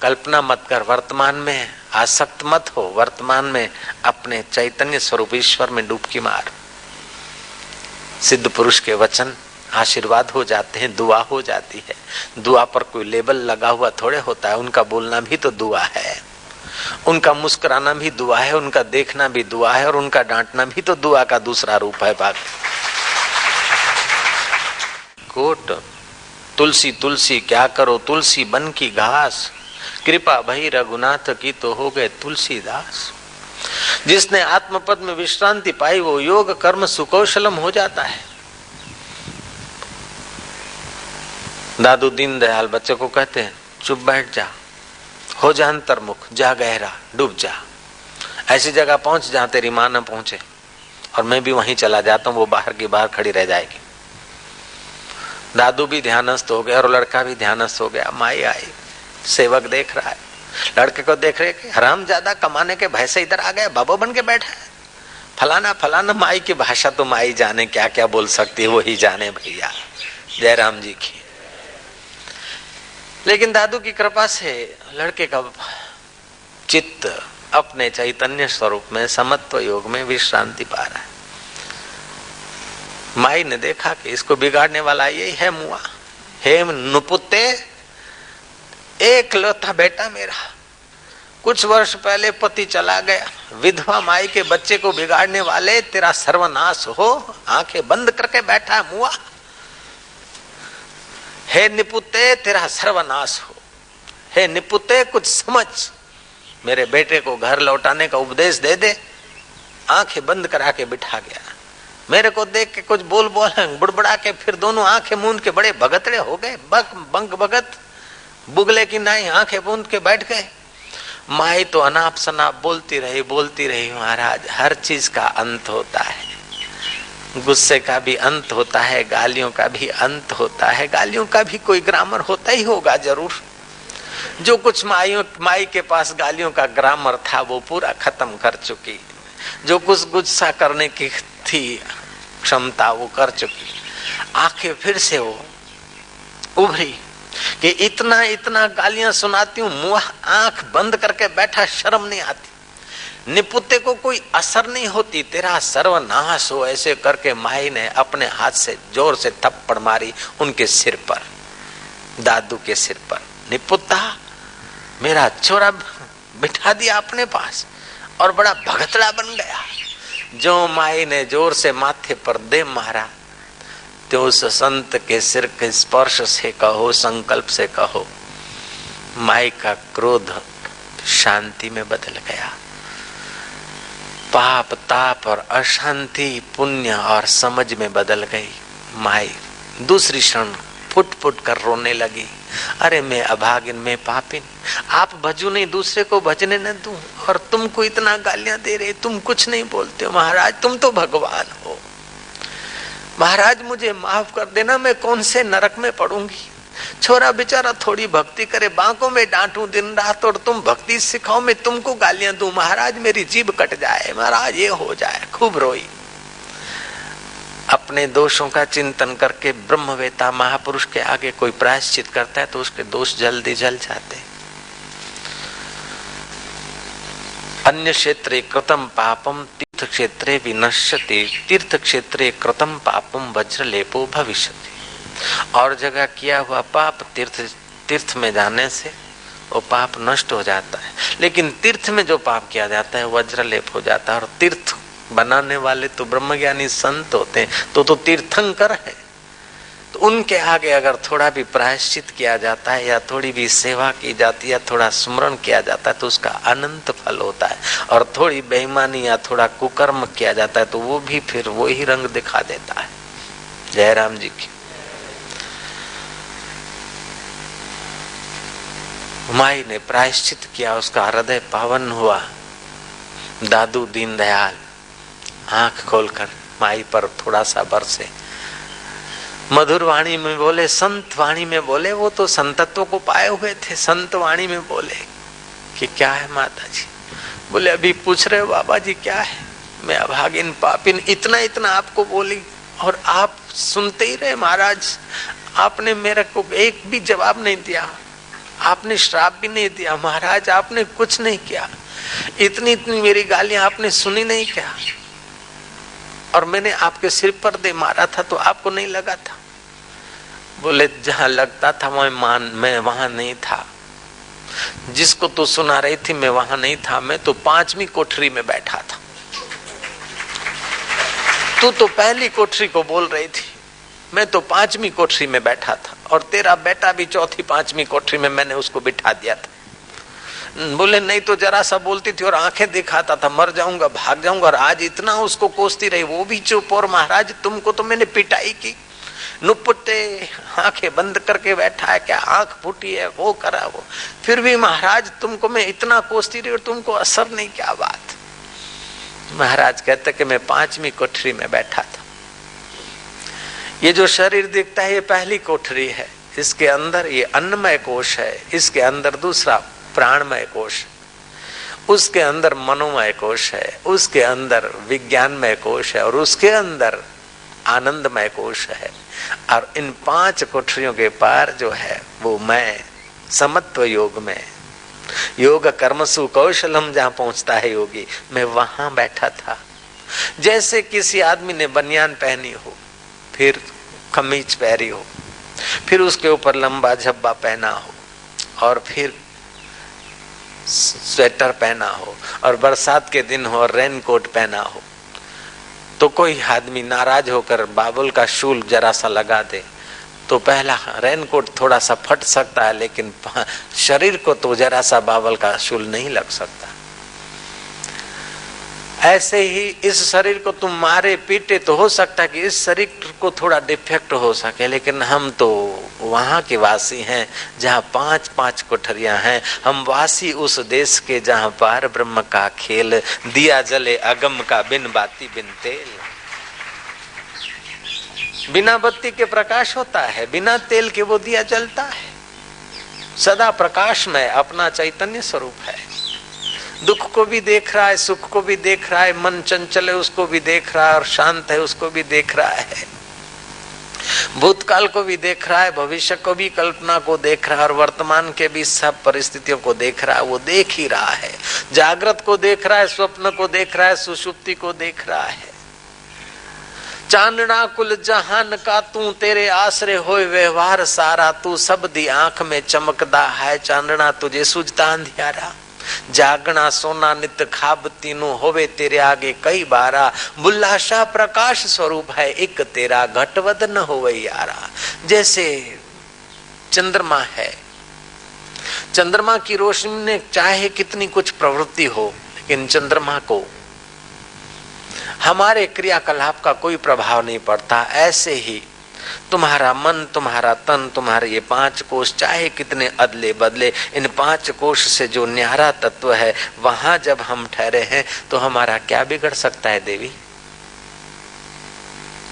कल्पना मत कर, वर्तमान में आसक्त मत हो, वर्तमान में अपने चैतन्य स्वरूप ईश्वर में डुबकी मार। सिद्ध पुरुष के वचन आशीर्वाद हो जाते हैं, दुआ हो जाती है। दुआ पर कोई लेबल लगा हुआ थोड़े होता है, उनका बोलना भी तो दुआ है, उनका मुस्कुराना भी दुआ है, उनका देखना भी दुआ है, और उनका डांटना भी तो दुआ का दूसरा रूप है। बात कोट तुलसी तुलसी क्या करो, तुलसी बन की घास, कृपा भई रघुनाथ की तो हो गए तुलसीदास। जिसने आत्मपद में विश्रांति पाई वो योग कर्म सुकौशलम हो जाता है। दादू दीनदयाल बच्चे को कहते हैं चुप बैठ जा, हो जा अंतर्मुख, जा गहरा, डूब जा, ऐसी जगह पहुंच जहां तेरी मां न पहुंचे, और मैं भी वहीं चला जाता हूं, वो बाहर की बाहर खड़ी रह जाएगी। दादू भी ध्यानस्थ हो गया और लड़का भी ध्यानस्थ हो गया। माई आई, सेवक देख रहा है, लड़के को देख रहे कि हराम ज्यादा कमाने के भय से इधर आ गया, बाबा बन के बैठा है, फलाना फलाना। माई की भाषा तो माई जाने क्या क्या बोल सकती है, वही जाने भैया, जय राम जी की। लेकिन दादू की कृपा से लड़के का चित्त अपने चैतन्य स्वरूप में समत्व योग में विश्रांति पा रहा है। माई ने देखा कि इसको बिगाड़ने वाला यही है मुआ, हे नुपुते, एक लौता बेटा मेरा, कुछ वर्ष पहले पति चला गया, विधवा माई के बच्चे को बिगाड़ने वाले, तेरा सर्वनाश हो। आंखें बंद करके बैठा है मुआ। हे निपुते तेरा सर्वनाश हो, हे निपुते कुछ समझ, मेरे बेटे को घर लौटाने का उपदेश दे दे। आंखें बंद करा के बिठा गया। मेरे को देख के कुछ बोल बुड़बड़ा के फिर दोनों आंखें मूंद के बड़े भगतड़े हो गए, बंक भगत बुगले की नाई आंखें मूंद के बैठ गए। माई तो अनाप शनाप बोलती रही, महाराज हर चीज का अंत होता है, गुस्से का भी अंत होता है, गालियों का भी अंत होता है, गालियों का भी कोई ग्रामर होता ही होगा जरूर। जो कुछ माई के पास गालियों का ग्रामर था वो पूरा खत्म कर चुकी, जो कुछ गुस्सा करने की थी क्षमता वो कर चुकी। आंखें फिर से वो उभरी कि इतना इतना गालियां सुनाती हूँ, मुंह आंख बंद करके बैठा, शर्म नहीं आती, निपुते को कोई असर नहीं होती, तेरा सर्वनाश हो। ऐसे करके माई ने अपने हाथ से जोर से थप्पड़ मारी उनके सिर पर, दादू के सिर पर। निपुता मेरा छोरा बिठा दिया अपने पास और बड़ा भगतड़ा बन गया। जो माई ने जोर से माथे पर दे मारा, तो उस संत के सिर के स्पर्श से कहो, संकल्प से कहो, माई का क्रोध शांति में बदल गया। पाप ताप और अशांति पुण्य और समझ में बदल गई। माई दूसरी क्षण फुट फुट कर रोने लगी, अरे मैं अभागिन, मैं पापिन, आप भजू नहीं, दूसरे को भजने न दूं, और तुमको इतना गालियां दे रहे, तुम कुछ नहीं बोलते हो। महाराज तुम तो भगवान हो, महाराज मुझे माफ कर देना, मैं कौन से नरक में पड़ूंगी। छोरा बेचारा थोड़ी भक्ति करे, बांकों में डांटूं दिन रात, और तुम भक्ति सिखाओ, मैं तुमको गालियां दूं। महाराज मेरी जीभ कट जाए, महाराज ये हो जाए। खूब रोई। अपने दोषों का चिंतन करके ब्रह्मवेता महापुरुष के आगे कोई प्रायश्चित करता है तो उसके दोष जल्दी जल जाते। अन्य क्षेत्रे कृतम पापम तीर्थ क्षेत्रे विनश्यति, तीर्थ क्षेत्रे कृतम पापम वज्रलेपो भविष्यति। और जगह किया हुआ पाप तीर्थ में जाने से वो पाप नष्ट हो जाता है, लेकिन तीर्थ में जो पाप किया जाता है वज्रलेप हो जाता है। और तीर्थ बनाने वाले तो ब्रह्मज्ञानी संत होते हैं, तो तीर्थंकर है। तो उनके आगे अगर थोड़ा भी प्रायश्चित किया जाता है या थोड़ी भी सेवा की जाती है, थोड़ा स्मरण किया जाता है तो उसका अनंत फल होता है। और थोड़ी बेईमानी या थोड़ा कुकर्म किया जाता है तो वो भी फिर वो ही रंग दिखा देता है। जयराम जी की। माई ने प्रायश्चित किया, उसका हृदय पावन हुआ। दादू दीनदयाल आंख खोलकर माई पर थोड़ा सा बरसे, मधुर वाणी में बोले, संत वाणी में बोले। वो तो संतत्व को पाए हुए थे, संत वाणी में बोले कि क्या है माता जी? बोले अभी पूछ रहे हो बाबा जी क्या है? मैं अभागिन पापिन इतना इतना आपको बोली और आप सुनते ही रहे महाराज। आपने मेरे को एक भी जवाब नहीं दिया, आपने श्राप भी नहीं दिया महाराज, आपने कुछ नहीं किया। इतनी इतनी मेरी गालियां आपने सुनी नहीं क्या? और मैंने आपके सिर पर दे मारा था तो आपको नहीं लगा था? बोले जहां लगता था मैं वहां नहीं था। जिसको तू सुना रही थी मैं वहां नहीं था, मैं तो 5वीं कोठरी में बैठा था। तू तो पहली कोठरी को बोल रही थी, मैं तो 5वीं कोठरी में बैठा था। और तेरा बेटा भी 4थी 5वीं कोठरी में मैंने उसको बिठा दिया था। बोले नहीं तो जरा सा बोलती थी और आंखें दिखाता था, मर जाऊंगा भाग जाऊंगा। और आज इतना उसको कोसती रही, वो भी चुप। और महाराज तुमको तो मैंने पिटाई की, नुपटे आंखें बंद करके बैठा है, क्या आंख फूटी है, वो करा वो, फिर भी महाराज तुमको मैं इतना कोसती रही और तुमको असर नहीं। क्या बात? महाराज कहते कि मैं 5वीं कोठरी में बैठा था। ये जो शरीर दिखता है ये पहली कोठरी है। इसके अंदर ये अन्नमय कोश है, इसके अंदर दूसरा प्राणमय कोश, उसके अंदर मनोमय कोश है, उसके अंदर विज्ञानमय कोश है और उसके अंदर आनंदमय कोश है। और इन 5 कोठरियों के पार जो है वो मैं समत्व योग में, योग कर्मसु कौशलम जहां पहुंचता है योगी, मैं वहां बैठा था। जैसे किसी आदमी ने बनियान पहनी हो, फिर कमीज पहनी हो, फिर उसके ऊपर लंबा झब्बा पहना हो और फिर स्वेटर पहना हो और बरसात के दिन हो और रेनकोट पहना हो, तो कोई आदमी नाराज होकर बाबुल का शूल जरा सा लगा दे तो पहला रेनकोट थोड़ा सा फट सकता है, लेकिन शरीर को तो जरा सा बाबुल का शूल नहीं लग सकता। ऐसे ही इस शरीर को तुम मारे पीटे तो हो सकता है कि इस शरीर को थोड़ा डिफेक्ट हो सके, लेकिन हम तो वहां के वासी हैं जहां 5-5 कोठरियां हैं। हम वासी उस देश के जहां पार ब्रह्म का खेल, दिया जले अगम का बिन बाती बिन तेल। बिना बत्ती के प्रकाश होता है, बिना तेल के वो दिया जलता है। सदा प्रकाश में अपना चैतन्य स्वरूप है। दुख को भी देख रहा है, सुख को भी देख रहा है, मन चंचल है उसको भी देख रहा है और शांत है उसको भी देख रहा है, भूतकाल को भी देख रहा है, भविष्य को भी, कल्पना को देख रहा है और वर्तमान के भी सब परिस्थितियों को देख रहा है। वो देख ही रहा है, जागृत को देख रहा है, स्वप्न को देख रहा है, सुषुप्ति को देख रहा है। चांदना कुल जहान का तू, तेरे आसरे होए व्यवहार सारा, तू सब दी आंख में चमकदा है, चांदना तुझे सुझता अंधियारा। जागना सोना नित खाब तीनों होवे तेरे आगे कई बारा, बुल्लाशा प्रकाश स्वरूप है एक तेरा, घटवद न होवे यारा। जैसे चंद्रमा है, चंद्रमा की रोशनी में चाहे कितनी कुछ प्रवृत्ति हो, लेकिन चंद्रमा को हमारे क्रियाकलाप का कोई प्रभाव नहीं पड़ता। ऐसे ही तुम्हारा मन, तुम्हारा तन, तुम्हारे ये 5 कोश चाहे कितने अदले बदले, इन 5 कोश से जो न्यारा तत्व है वहां जब हम ठहरे हैं तो हमारा क्या बिगड़ सकता है देवी?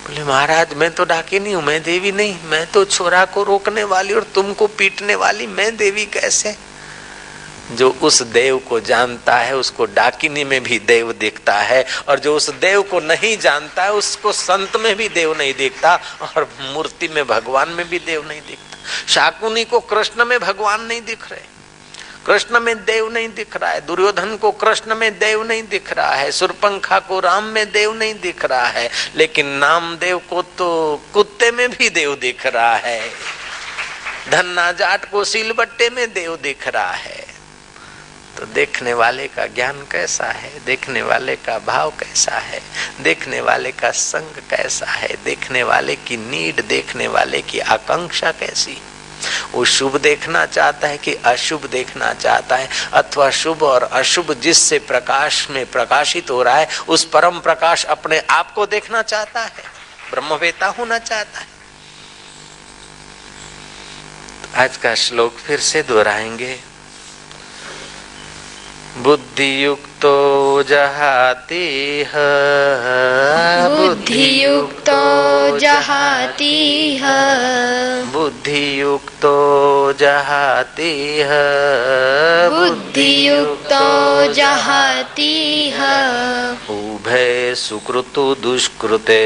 बोले महाराज मैं तो डाकिनी हूं, मैं देवी नहीं, मैं तो छोरा को रोकने वाली और तुमको पीटने वाली, मैं देवी कैसे? जो उस देव को जानता है उसको डाकिनी में भी देव दिखता है, और जो उस देव को नहीं जानता है उसको संत में भी देव नहीं दिखता और मूर्ति में भगवान में भी देव नहीं दिखता। शाकुनी को कृष्ण में भगवान नहीं दिख रहे, कृष्ण में देव नहीं दिख रहा है, दुर्योधन को कृष्ण में देव नहीं दिख रहा है, सुरपंखा को राम में देव नहीं दिख रहा है, लेकिन नामदेव को तो कुत्ते में भी देव दिख रहा है, धन्ना जाट को सिलबट्टे में देव दिख रहा है। तो देखने वाले का ज्ञान कैसा है, देखने वाले का भाव कैसा है, देखने वाले का संग कैसा है, देखने वाले की नीड, देखने वाले की आकांक्षा कैसी। वो शुभ देखना चाहता है कि अशुभ देखना चाहता है, अथवा शुभ और अशुभ जिससे प्रकाश में प्रकाशित हो रहा है उस परम प्रकाश अपने आप को देखना चाहता है, ब्रह्मवेता होना चाहता है। तो आज का श्लोक फिर से दोहराएंगे। बुद्धि युक्तो जहातिह, बुद्धि युक्तो जहातिह, बुद्धि युक्तो जहातिह, बुद्धि युक्तो जहातिह, उभय सुकृतो दुष्कृते,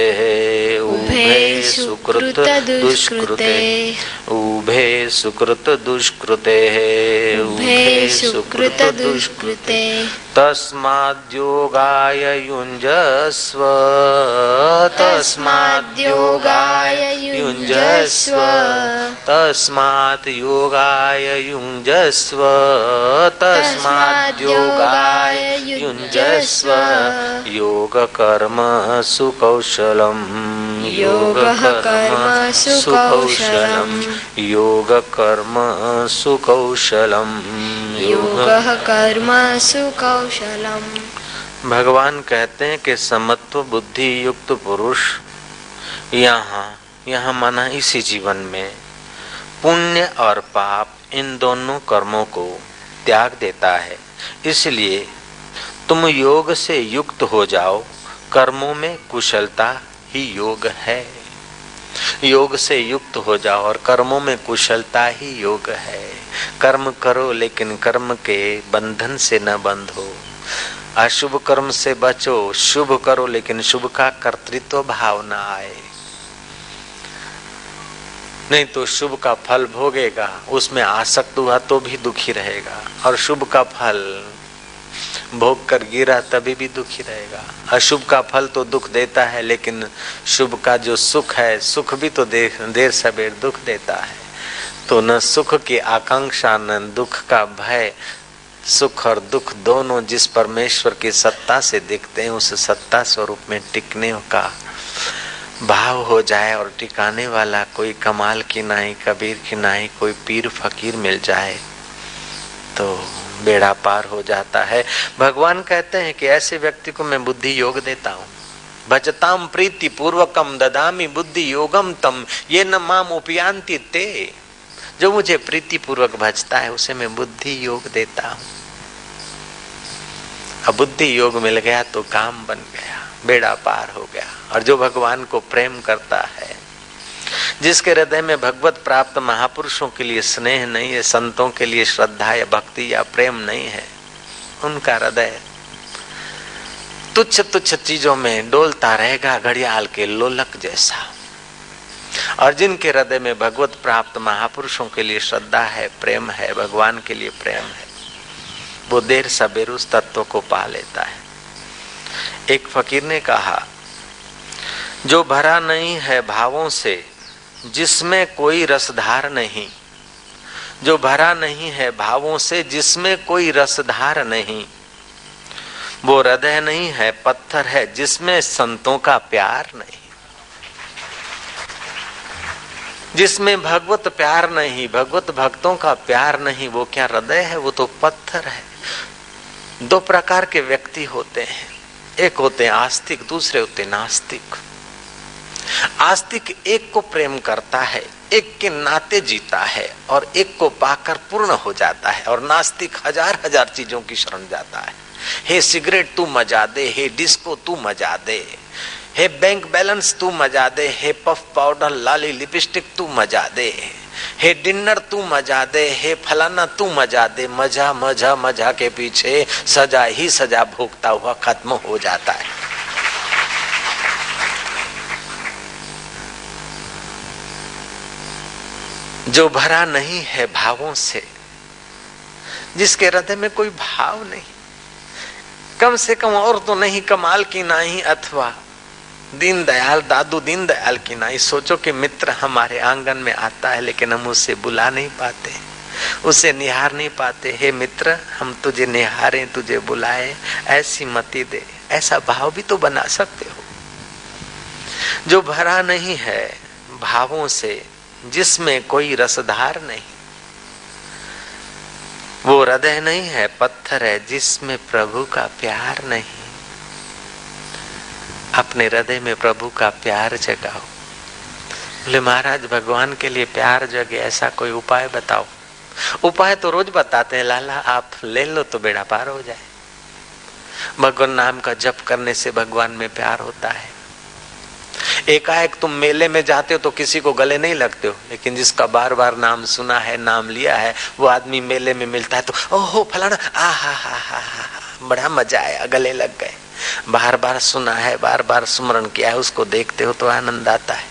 उभय सुकृत दुष्कृते, उभय सुकृत दुष्कृते, उभय सुकृत दुष्कृते, तस्माद्योगाय युञ्जस्व, तस्माद्योगाय युञ्जस्व, तस्मात् योगाय युञ्जस्व, तस्मात् योगाय युञ्जस्व, योगकर्मसु कौशलम्, योगकर्मसु कौशलम्, योगकर्मसु कौशलम्, योगकर्मसु कौशलम्। भगवान कहते हैं कि समत्व बुद्धि युक्त पुरुष यहाँ माना इसी जीवन में पुण्य और पाप इन दोनों कर्मों को त्याग देता है। इसलिए तुम योग से युक्त हो जाओ। कर्मों में कुशलता ही योग है। योग से युक्त हो जाओ और कर्मों में कुशलता ही योग है। कर्म करो लेकिन कर्म के बंधन से न बंधो। अशुभ कर्म से बचो, शुभ करो लेकिन शुभ का कर्तृत्व भाव न आए, नहीं तो शुभ का फल भोगेगा, उसमें आसक्त हुआ तो भी दुखी रहेगा, और शुभ का फल भोग कर गिरा तभी भी दुखी रहेगा। अशुभ का फल तो दुख देता है, लेकिन शुभ का जो सुख है, सुख भी तो देर सवेर दुख देता है। तो न सुख की आकांक्षा न दुख का भय, सुख और दुख दोनों जिस परमेश्वर की सत्ता से दिखते हैं, उस सत्ता स्वरूप में टिकने का भाव हो जाए और टिकाने वाला कोई कमाल की नाई, कबीर की नाई, कोई पीर फकीर मिल जाए तो बेड़ा पार हो जाता है। भगवान कहते हैं कि ऐसे व्यक्ति को मैं बुद्धि योग देता हूँ। भजताम प्रीति पूर्वकम ददामि बुद्धि योगम तम ये न माम उपयांति ते। जो मुझे प्रीति पूर्वक भजता है उसे मैं बुद्धि योग देता हूँ। अब बुद्धि योग मिल गया तो काम बन गया, बेड़ा पार हो गया। और जो भगवान को प्रेम करता है, जिसके हृदय में भगवत प्राप्त महापुरुषों के लिए स्नेह नहीं है, संतों के लिए श्रद्धा या भक्ति या प्रेम नहीं है, उनका हृदय तुच्छ तुच्छ चीजों में डोलता रहेगा, घड़ियाल के लोलक जैसा। और जिनके हृदय में भगवत प्राप्त महापुरुषों के लिए श्रद्धा है, प्रेम है, भगवान के लिए प्रेम है, वो देर सबेर उस तत्व को पा लेता है। एक फकीर ने कहा, जो भरा नहीं है भावों से जिसमें कोई रसधार नहीं, जो भरा नहीं है भावों से जिसमें कोई रसधार नहीं, वो हृदय नहीं है, पत्थर है जिसमें संतों का प्यार नहीं। जिसमें भगवत प्यार नहीं, भगवत भक्तों का प्यार नहीं, वो क्या हृदय है? वो तो पत्थर है। दो प्रकार के व्यक्ति होते हैं, एक होते हैं आस्तिक, दूसरे होते हैं नास्तिक। आस्तिक एक को प्रेम करता है, एक के नाते जीता है और एक को पाकर पूर्ण हो जाता है। और नास्तिक हजार हजार चीजों की शरण जाता है। हे सिगरेट तू मजा दे, हे डिस्को तू मजा दे, हे बैंक बैलेंस तू मजा दे, हे पफ पाउडर लाली लिपस्टिक तू मजा दे, हे डिनर तू मजा दे, हे फलाना तू मजा दे। मजा मजा मजा के पीछे सजा ही सजा भोगता हुआ खत्म हो जाता है। जो भरा नहीं है भावों से, जिसके हृदय में कोई भाव नहीं, कम से कम और तो नहीं कमाल की नाई अथवा दीनदयाल, दादू दीनदयाल की नाई। सोचो कि मित्र हमारे आंगन में आता है लेकिन हम उससे बुला नहीं पाते, उसे निहार नहीं पाते। हे मित्र, हम तुझे निहारें, तुझे बुलाए, ऐसी मति दे। ऐसा भाव भी तो बना सकते हो जो भरा नहीं है भावों से, जिसमें कोई रसधार नहीं। वो हृदय नहीं है, पत्थर है, जिसमें प्रभु का प्यार नहीं। अपने हृदय में प्रभु का प्यार जगाओ। बोले महाराज, भगवान के लिए प्यार जगे ऐसा कोई उपाय बताओ। उपाय तो रोज बताते हैं लाला, आप ले लो तो बेड़ा पार हो जाए। भगवान नाम का जप करने से भगवान में प्यार होता है। एकाएक तुम मेले में जाते हो तो किसी को गले नहीं लगते हो, लेकिन जिसका बार बार नाम सुना है, नाम लिया है, वो आदमी मेले में मिलता है तो ओहो फलाना, आ हा बड़ा मजा आया, गले लग गए। बार बार सुना है, बार बार स्मरण किया है, उसको देखते हो तो आनंद आता है।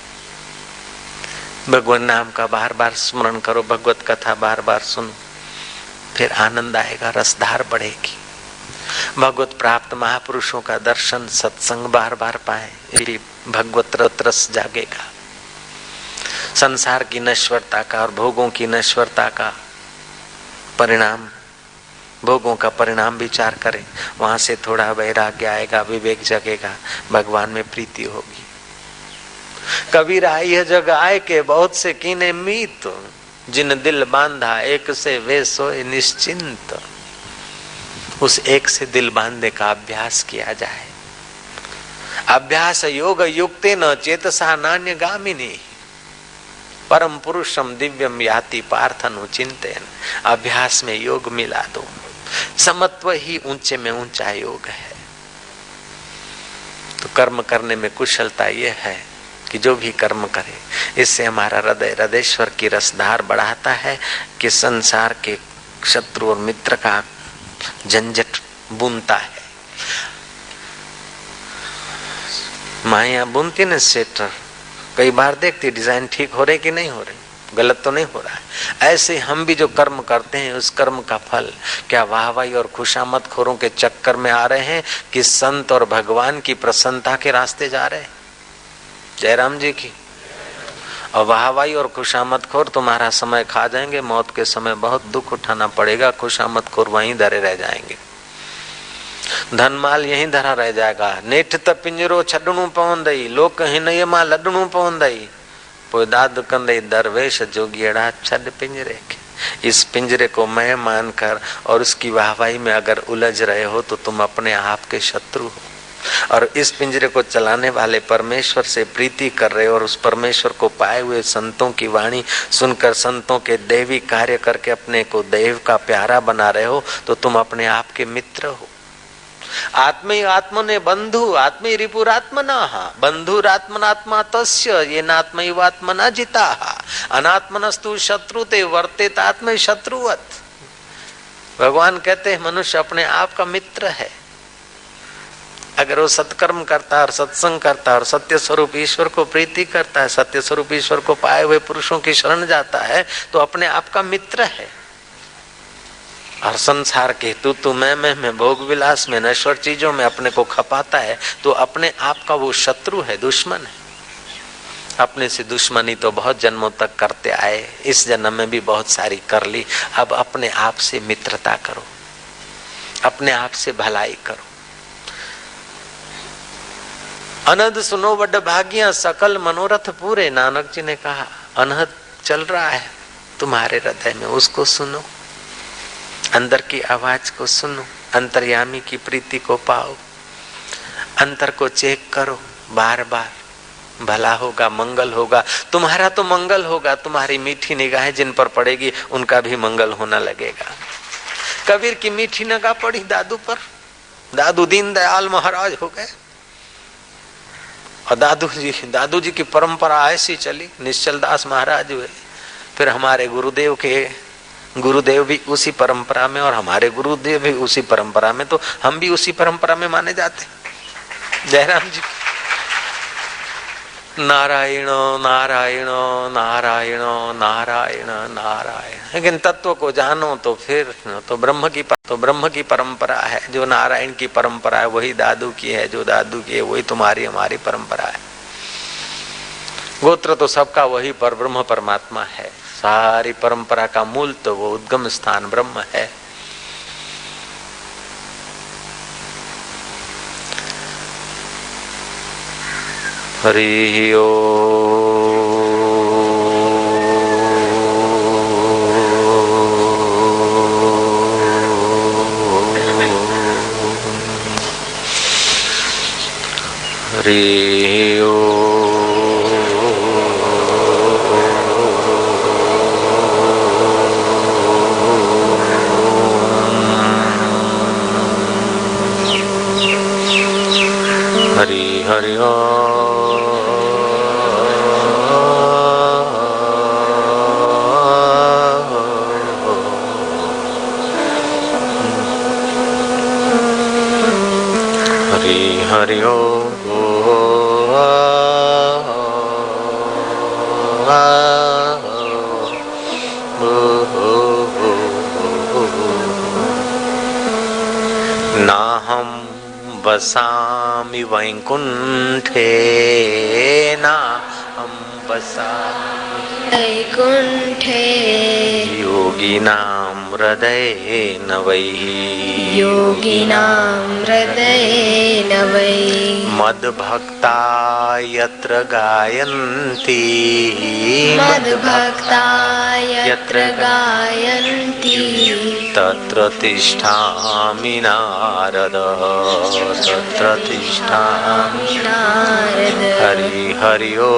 भगवान नाम का बार बार स्मरण करो, भगवत कथा बार बार सुनो, फिर आनंद आएगा, रसधार बढ़ेगी। भगवत प्राप्त महापुरुषों का दर्शन, सत्संग बार बार पाए, भगवत रस जागेगा। संसार की नश्वरता का और भोगों की नश्वरता का परिणाम, भोगों का परिणाम विचार करें, वहां से थोड़ा वैराग्य आएगा, विवेक जगेगा, भगवान में प्रीति होगी। कबीर आई है जग आए के बहुत से कीने मीत, जिन दिल बांधा एक से वे सोए निश्चिंत। उस एक से दिल बांधने का अभ्यास किया जाए। अभ्यास योग युक्ते न चेतसा नान्य गामिनी, परम पुरुषम दिव्यम याति पार्थनु चिंतन। अभ्यास में योग मिला दो। समत्व ही ऊंचे में ऊंचा योग है। तो कर्म करने में कुशलता यह है कि जो भी कर्म करे, इससे हमारा हृदय हृदयेश्वर की रसधार बढ़ाता है कि संसार के शत्रु और मित्र का झंझट बुनता है। माया बुनती न स्वेटर, कई बार देखती डिजाइन ठीक हो रहे कि नहीं हो रहे, गलत तो नहीं हो रहा है। ऐसे हम भी जो कर्म करते हैं, उस कर्म का फल क्या वाहवाही और खुशामद खोरों के चक्कर में आ रहे हैं कि संत और भगवान की प्रसन्नता के रास्ते जा रहे हैं? जयराम जी की। और वाहवाही और खुशामद खोर तुम्हारा समय खा जाएंगे। मौत के समय बहुत दुख उठाना पड़ेगा। खुशामद खोर वहीं धरे रह जाएंगे, धन माल यहीं धरा रह जाएगा। नेठ त पिंजरो छडणू पवंदई, लोक हिनय मां लडणू पवंदई, पोइ दाद कंदई दरवेश जोगियड़ा छड पिंजरे के। इस पिंजरे को मैं मानकर और उसकी वाहवाही में अगर उलझ रहे हो तो तुम अपने आप के शत्रु हो। और इस पिंजरे को चलाने वाले परमेश्वर से प्रीति कर रहे हो और उस परमेश्वर को पाए हुए संतों की वाणी सुनकर, संतों के दैवी कार्य करके अपने को देव का प्यारा बना रहे हो, तो तुम अपने आप के मित्र हो। आत्मे आत्मने बंधु आत्मे रिपुरात्मना बंधुरात्मनात्मा तस्य ये नात्मैवात्मना जिता अनात्मनस्तु शत्रुते वर्तेत आत्मे शत्रुवत। भगवान कहते हैं मनुष्य अपने आप का मित्र है। अगर वो सत्कर्म करता है और सत्संग करता है और सत्य स्वरूप ईश्वर को प्रीति करता है, सत्य स्वरूप ईश्वर को पाए हुए पुरुषों की शरण जाता है, तो अपने आप का मित्र है। और संसार के तू मैं भोग विलास में, नश्वर चीजों में अपने को खपाता है, तो अपने आप का वो शत्रु है, दुश्मन है। अपने से दुश्मनी तो बहुत जन्मों तक करते आए, इस जन्म में भी बहुत सारी कर ली। अब अपने आप से मित्रता करो, अपने आप से भलाई करो। अनहद सुनो वड भागिया सकल मनोरथ पूरे। नानक जी ने कहा अनहद चल रहा है तुम्हारे हृदय में, उसको सुनो, अंदर की आवाज को सुनो, अंतर्यामी की प्रीति को पाओ, अंतर को चेक करो बार बार। भला होगा, मंगल होगा, तुम्हारा तो मंगल होगा। तुम्हारी मीठी निगाहें जिन पर पड़ेगी उनका भी मंगल होना लगेगा। कबीर की मीठी निगाह पड़ी दादू पर, दादू दीन दयाल महाराज हो गए। और दादू जी की परंपरा ऐसी चली, निश्चल दास महाराज हुए, फिर हमारे गुरुदेव भी उसी परंपरा में और हमारे गुरुदेव भी उसी परंपरा में, तो हम भी उसी परंपरा में माने जाते। जयराम जी नारायण नारायण नारायण नारायण नारायण। लेकिन तत्व को जानो तो फिर तो ब्रह्म की परंपरा है। जो नारायण की परंपरा है वही दादू की है, जो दादू की है वही तुम्हारी हमारी परंपरा है। गोत्र तो सबका वही पर ब्रह्म परमात्मा है। सारी परंपरा का मूल तो वो उद्गम स्थान ब्रह्म है। हरि ओम। हरि ओम। हरि हरि हरि हरि नाहं वसामि वैकुंठे नाहं वसामि वैकुंठे योगिनां हृदयेन वै योगिनां हृदयेन वै मद्भक्ता यत्र गायन्ति मद्भक्ता यत्र गायन्ति तत्र तिष्ठामि नारद तत्र तिष्ठामि नारद। हरि हरि ओ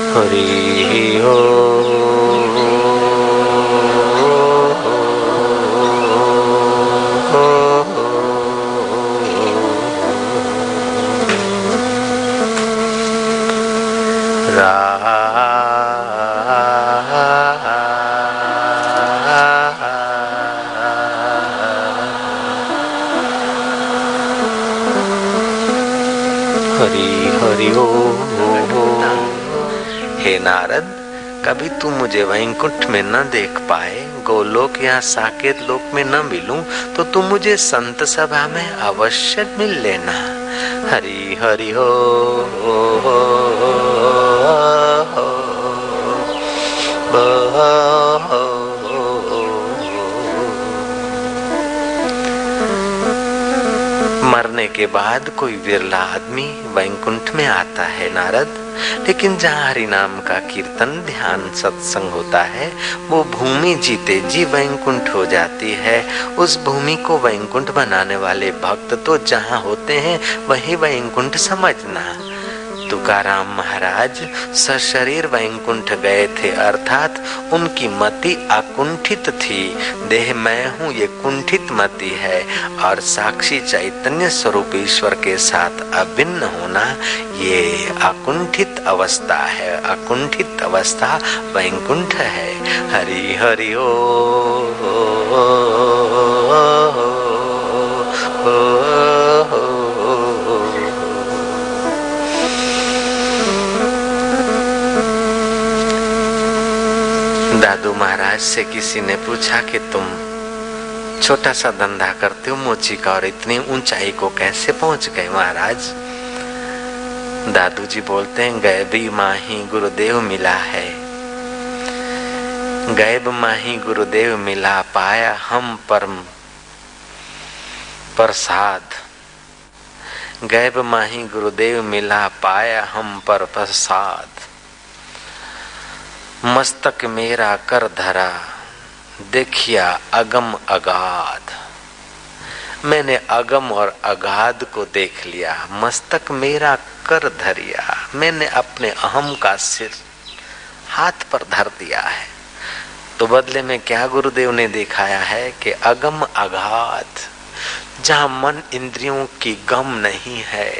हरि ओ हरि हरि ओ। हे नारद, कभी तू मुझे वैकुंठ में न देख पाए, गोलोक या साकेत लोक में न मिलूं, तो तू मुझे संत सभा में अवश्य मिल लेना। हरि हरि हो मरने के बाद कोई विरला आदमी वैकुंठ में आता है नारद, लेकिन जहाँ हरि नाम का कीर्तन ध्यान सत्संग होता है वो भूमि जीते जी वैकुंठ हो जाती है। उस भूमि को वैकुंठ बनाने वाले भक्त तो जहाँ होते हैं वही वैकुंठ समझना। तुकाराम महाराज सशरीर वैकुंठ गए थे, अर्थात उनकी मति अकुंठित थी। देह मैं हूँ ये कुंठित मति है, और साक्षी चैतन्य स्वरूप ईश्वर के साथ अभिन्न होना ये अकुंठित अवस्था है। अकुंठित अवस्था वैकुंठ है। हरि हरि ओ दादू महाराज से किसी ने पूछा कि तुम छोटा सा धंधा करते हो मोची का, और इतनी ऊंचाई को कैसे पहुंच गए महाराज? दादू जी बोलते हैं, गैबी माही गुरुदेव मिला है, गैब माही गुरुदेव मिला, पाया हम परम प्रसाद। गैब माही गुरुदेव मिला, पाया हम पर प्रसाद। मस्तक मेरा कर धरा, देखिया अगम अगाध। मैंने अगम और अगाध को देख लिया। मस्तक मेरा कर धरिया, मैंने अपने अहम का सिर हाथ पर धर दिया है। तो बदले में क्या गुरुदेव ने दिखाया है कि अगम अगाध, जहाँ मन इंद्रियों की गम नहीं है,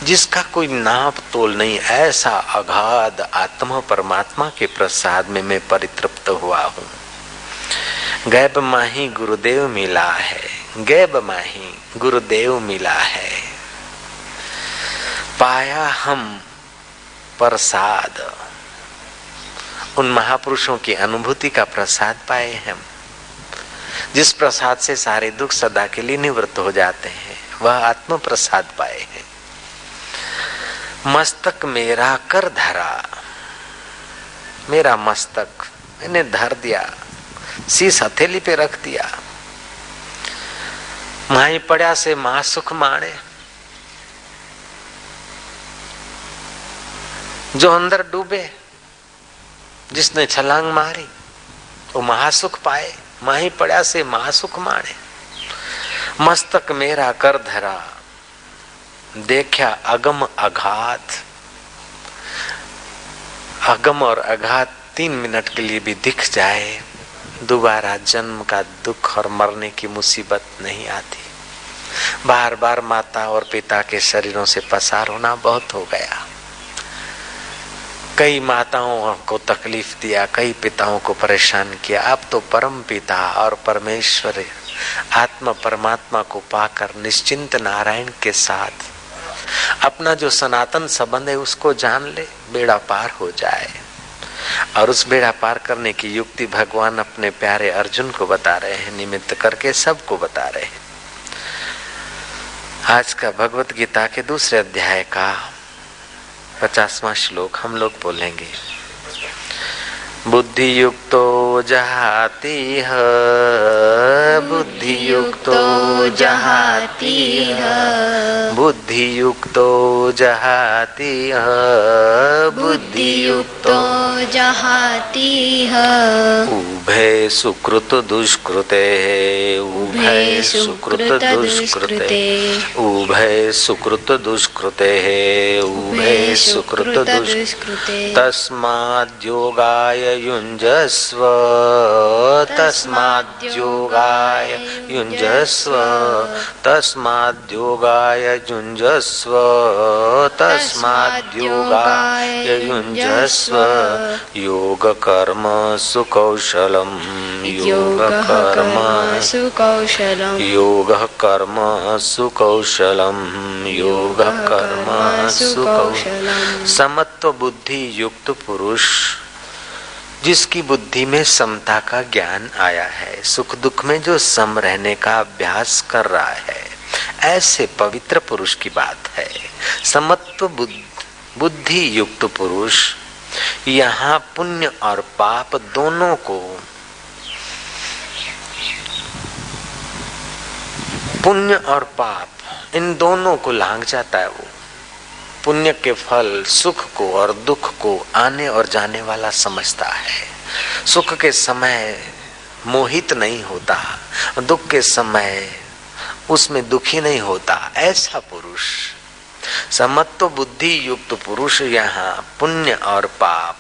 जिसका कोई नाप तोल नहीं, ऐसा अगाध आत्मा परमात्मा के प्रसाद में मैं परितृप्त हुआ हूँ। गैब माही गुरुदेव मिला है, गैब माही गुरुदेव मिला है, पाया हम प्रसाद। उन महापुरुषों की अनुभूति का प्रसाद पाए हम। जिस प्रसाद से सारे दुख सदा के लिए निवृत्त हो जाते हैं, वह आत्म प्रसाद पाए हैं। मस्तक मेरा कर धरा, मेरा मस्तक मैंने धर दिया, शीश हथेली पे रख दिया। माही पड़ा से मां सुख माणे, जो अंदर डूबे, जिसने छलांग मारी वो महासुख पाए। माही पड़ा से महासुख माणे। मस्तक मेरा कर धरा, देखा अगम अघात। अगम और अघात 3 मिनट के लिए भी दिख जाए, दोबारा जन्म का दुख और मरने की मुसीबत नहीं आती। बार बार माता और पिता के शरीरों से पसार होना बहुत हो गया। कई माताओं को तकलीफ दिया, कई पिताओं को परेशान किया। अब तो परम पिता और परमेश्वर आत्मा परमात्मा को पाकर निश्चिंत नारायण के साथ अपना जो सनातन संबंध है उसको जान ले, बेड़ा पार हो जाए। और उस बेड़ा पार करने की युक्ति भगवान अपने प्यारे अर्जुन को बता रहे हैं, निमित्त करके सबको बता रहे हैं। आज का भगवत गीता के दूसरे अध्याय का 50वां श्लोक हम लोग बोलेंगे। बुद्धि युक्तो जहातिह, बुद्धि युक्तो जहातिह, बुद्धि युक्तो जहातिह, बुद्धि युक्तो जहातिह। उभय सुकृत दुष्कृते, उभय सुकृत दुष्कृते, उभय सुकृत दुष्कृते, उभय सुकृत दुष्कृते। तस्माद् योगाय युञ्जस्व, तस्माद् योगाय युञ्जस्व, तस्माद् योगाय युञ्जस्व, तस्माद् योगाय युञ्जस्व। योग कर्म सुकौशलम्, योग कर्म सुकौशलम्, योग कर्म सुकौशलम्, योग कर्म सुकौशलम्। समत्व बुद्धि युक्त पुरुष, जिसकी बुद्धि में समता का ज्ञान आया है, सुख दुख में जो सम रहने का अभ्यास कर रहा है, ऐसे पवित्र पुरुष की बात है। समत्व बुद्धि युक्त पुरुष यहाँ पुण्य और पाप दोनों को, पुण्य और पाप इन दोनों को लांघ जाता है। वो पुण्य के फल सुख को और दुख को आने और जाने वाला समझता है। सुख के समय मोहित नहीं होता, दुख के समय उसमें दुखी नहीं होता। ऐसा पुरुष, समत्व बुद्धि युक्त पुरुष यहाँ पुण्य और पाप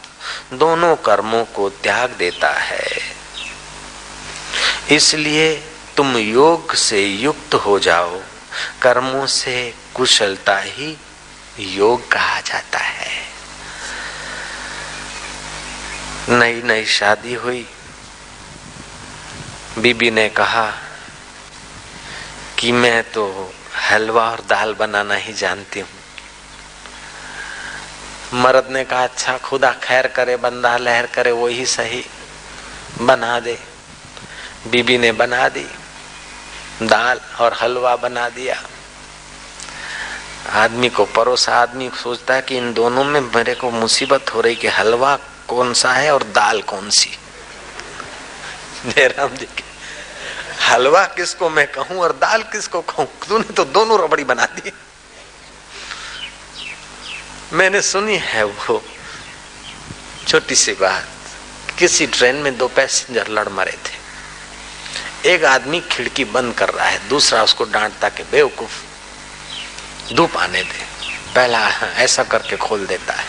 दोनों कर्मों को त्याग देता है। इसलिए तुम योग से युक्त हो जाओ। कर्मों से कुशलता ही योग कहा जाता है। नई नई शादी हुई, बीबी ने कहा कि मैं तो हलवा और दाल बनाना ही जानती हूँ। मर्द ने कहा अच्छा खुदा खैर करे, बंदा लहर करे, वो ही सही, बना दे। बीबी ने बना दी, दाल और हलवा बना दिया। आदमी को परोसा। आदमी सोचता है कि इन दोनों में मेरे को मुसीबत हो रही कि हलवा कौन सा है और दाल कौन सी। जयराम जी के हलवा किसको मैं कहूं और दाल किसको कहूं, तूने तो दोनों रबड़ी बना दी। मैंने सुनी है वो छोटी सी बात। किसी ट्रेन में 2 पैसेंजर लड़ मरे थे। एक आदमी खिड़की बंद कर रहा है, दूसरा उसको डांटता कि बेवकूफ धूप आने दे। पहला ऐसा करके खोल देता है।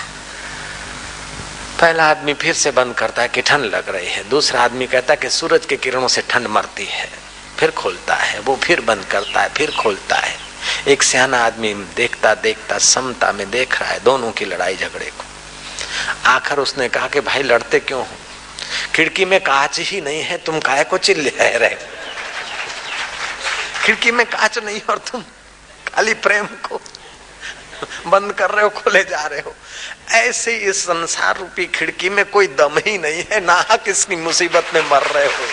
पहला आदमी फिर से बंद करता है कि ठंड लग रही है। दूसरा आदमी कहता है कि सूरज के किरणों से ठंड मरती है। फिर खोलता है, वो फिर बंद करता है, फिर खोलता है। एक सियाना आदमी देखता देखता समता में देख रहा है दोनों की लड़ाई झगड़े को। आखिर उसने कहा कि भाई लड़ते क्यों हो? खिड़की में कांच ही नहीं है, तुम काहे को चिल्ला रहे? खिड़की में कांच नहीं और तुम खाली प्रेम को बंद कर रहे हो, खोले जा रहे हो। ऐसे इस संसार रूपी खिड़की में कोई दम ही नहीं है, नाहक इसकी मुसीबत में मर रहे हो।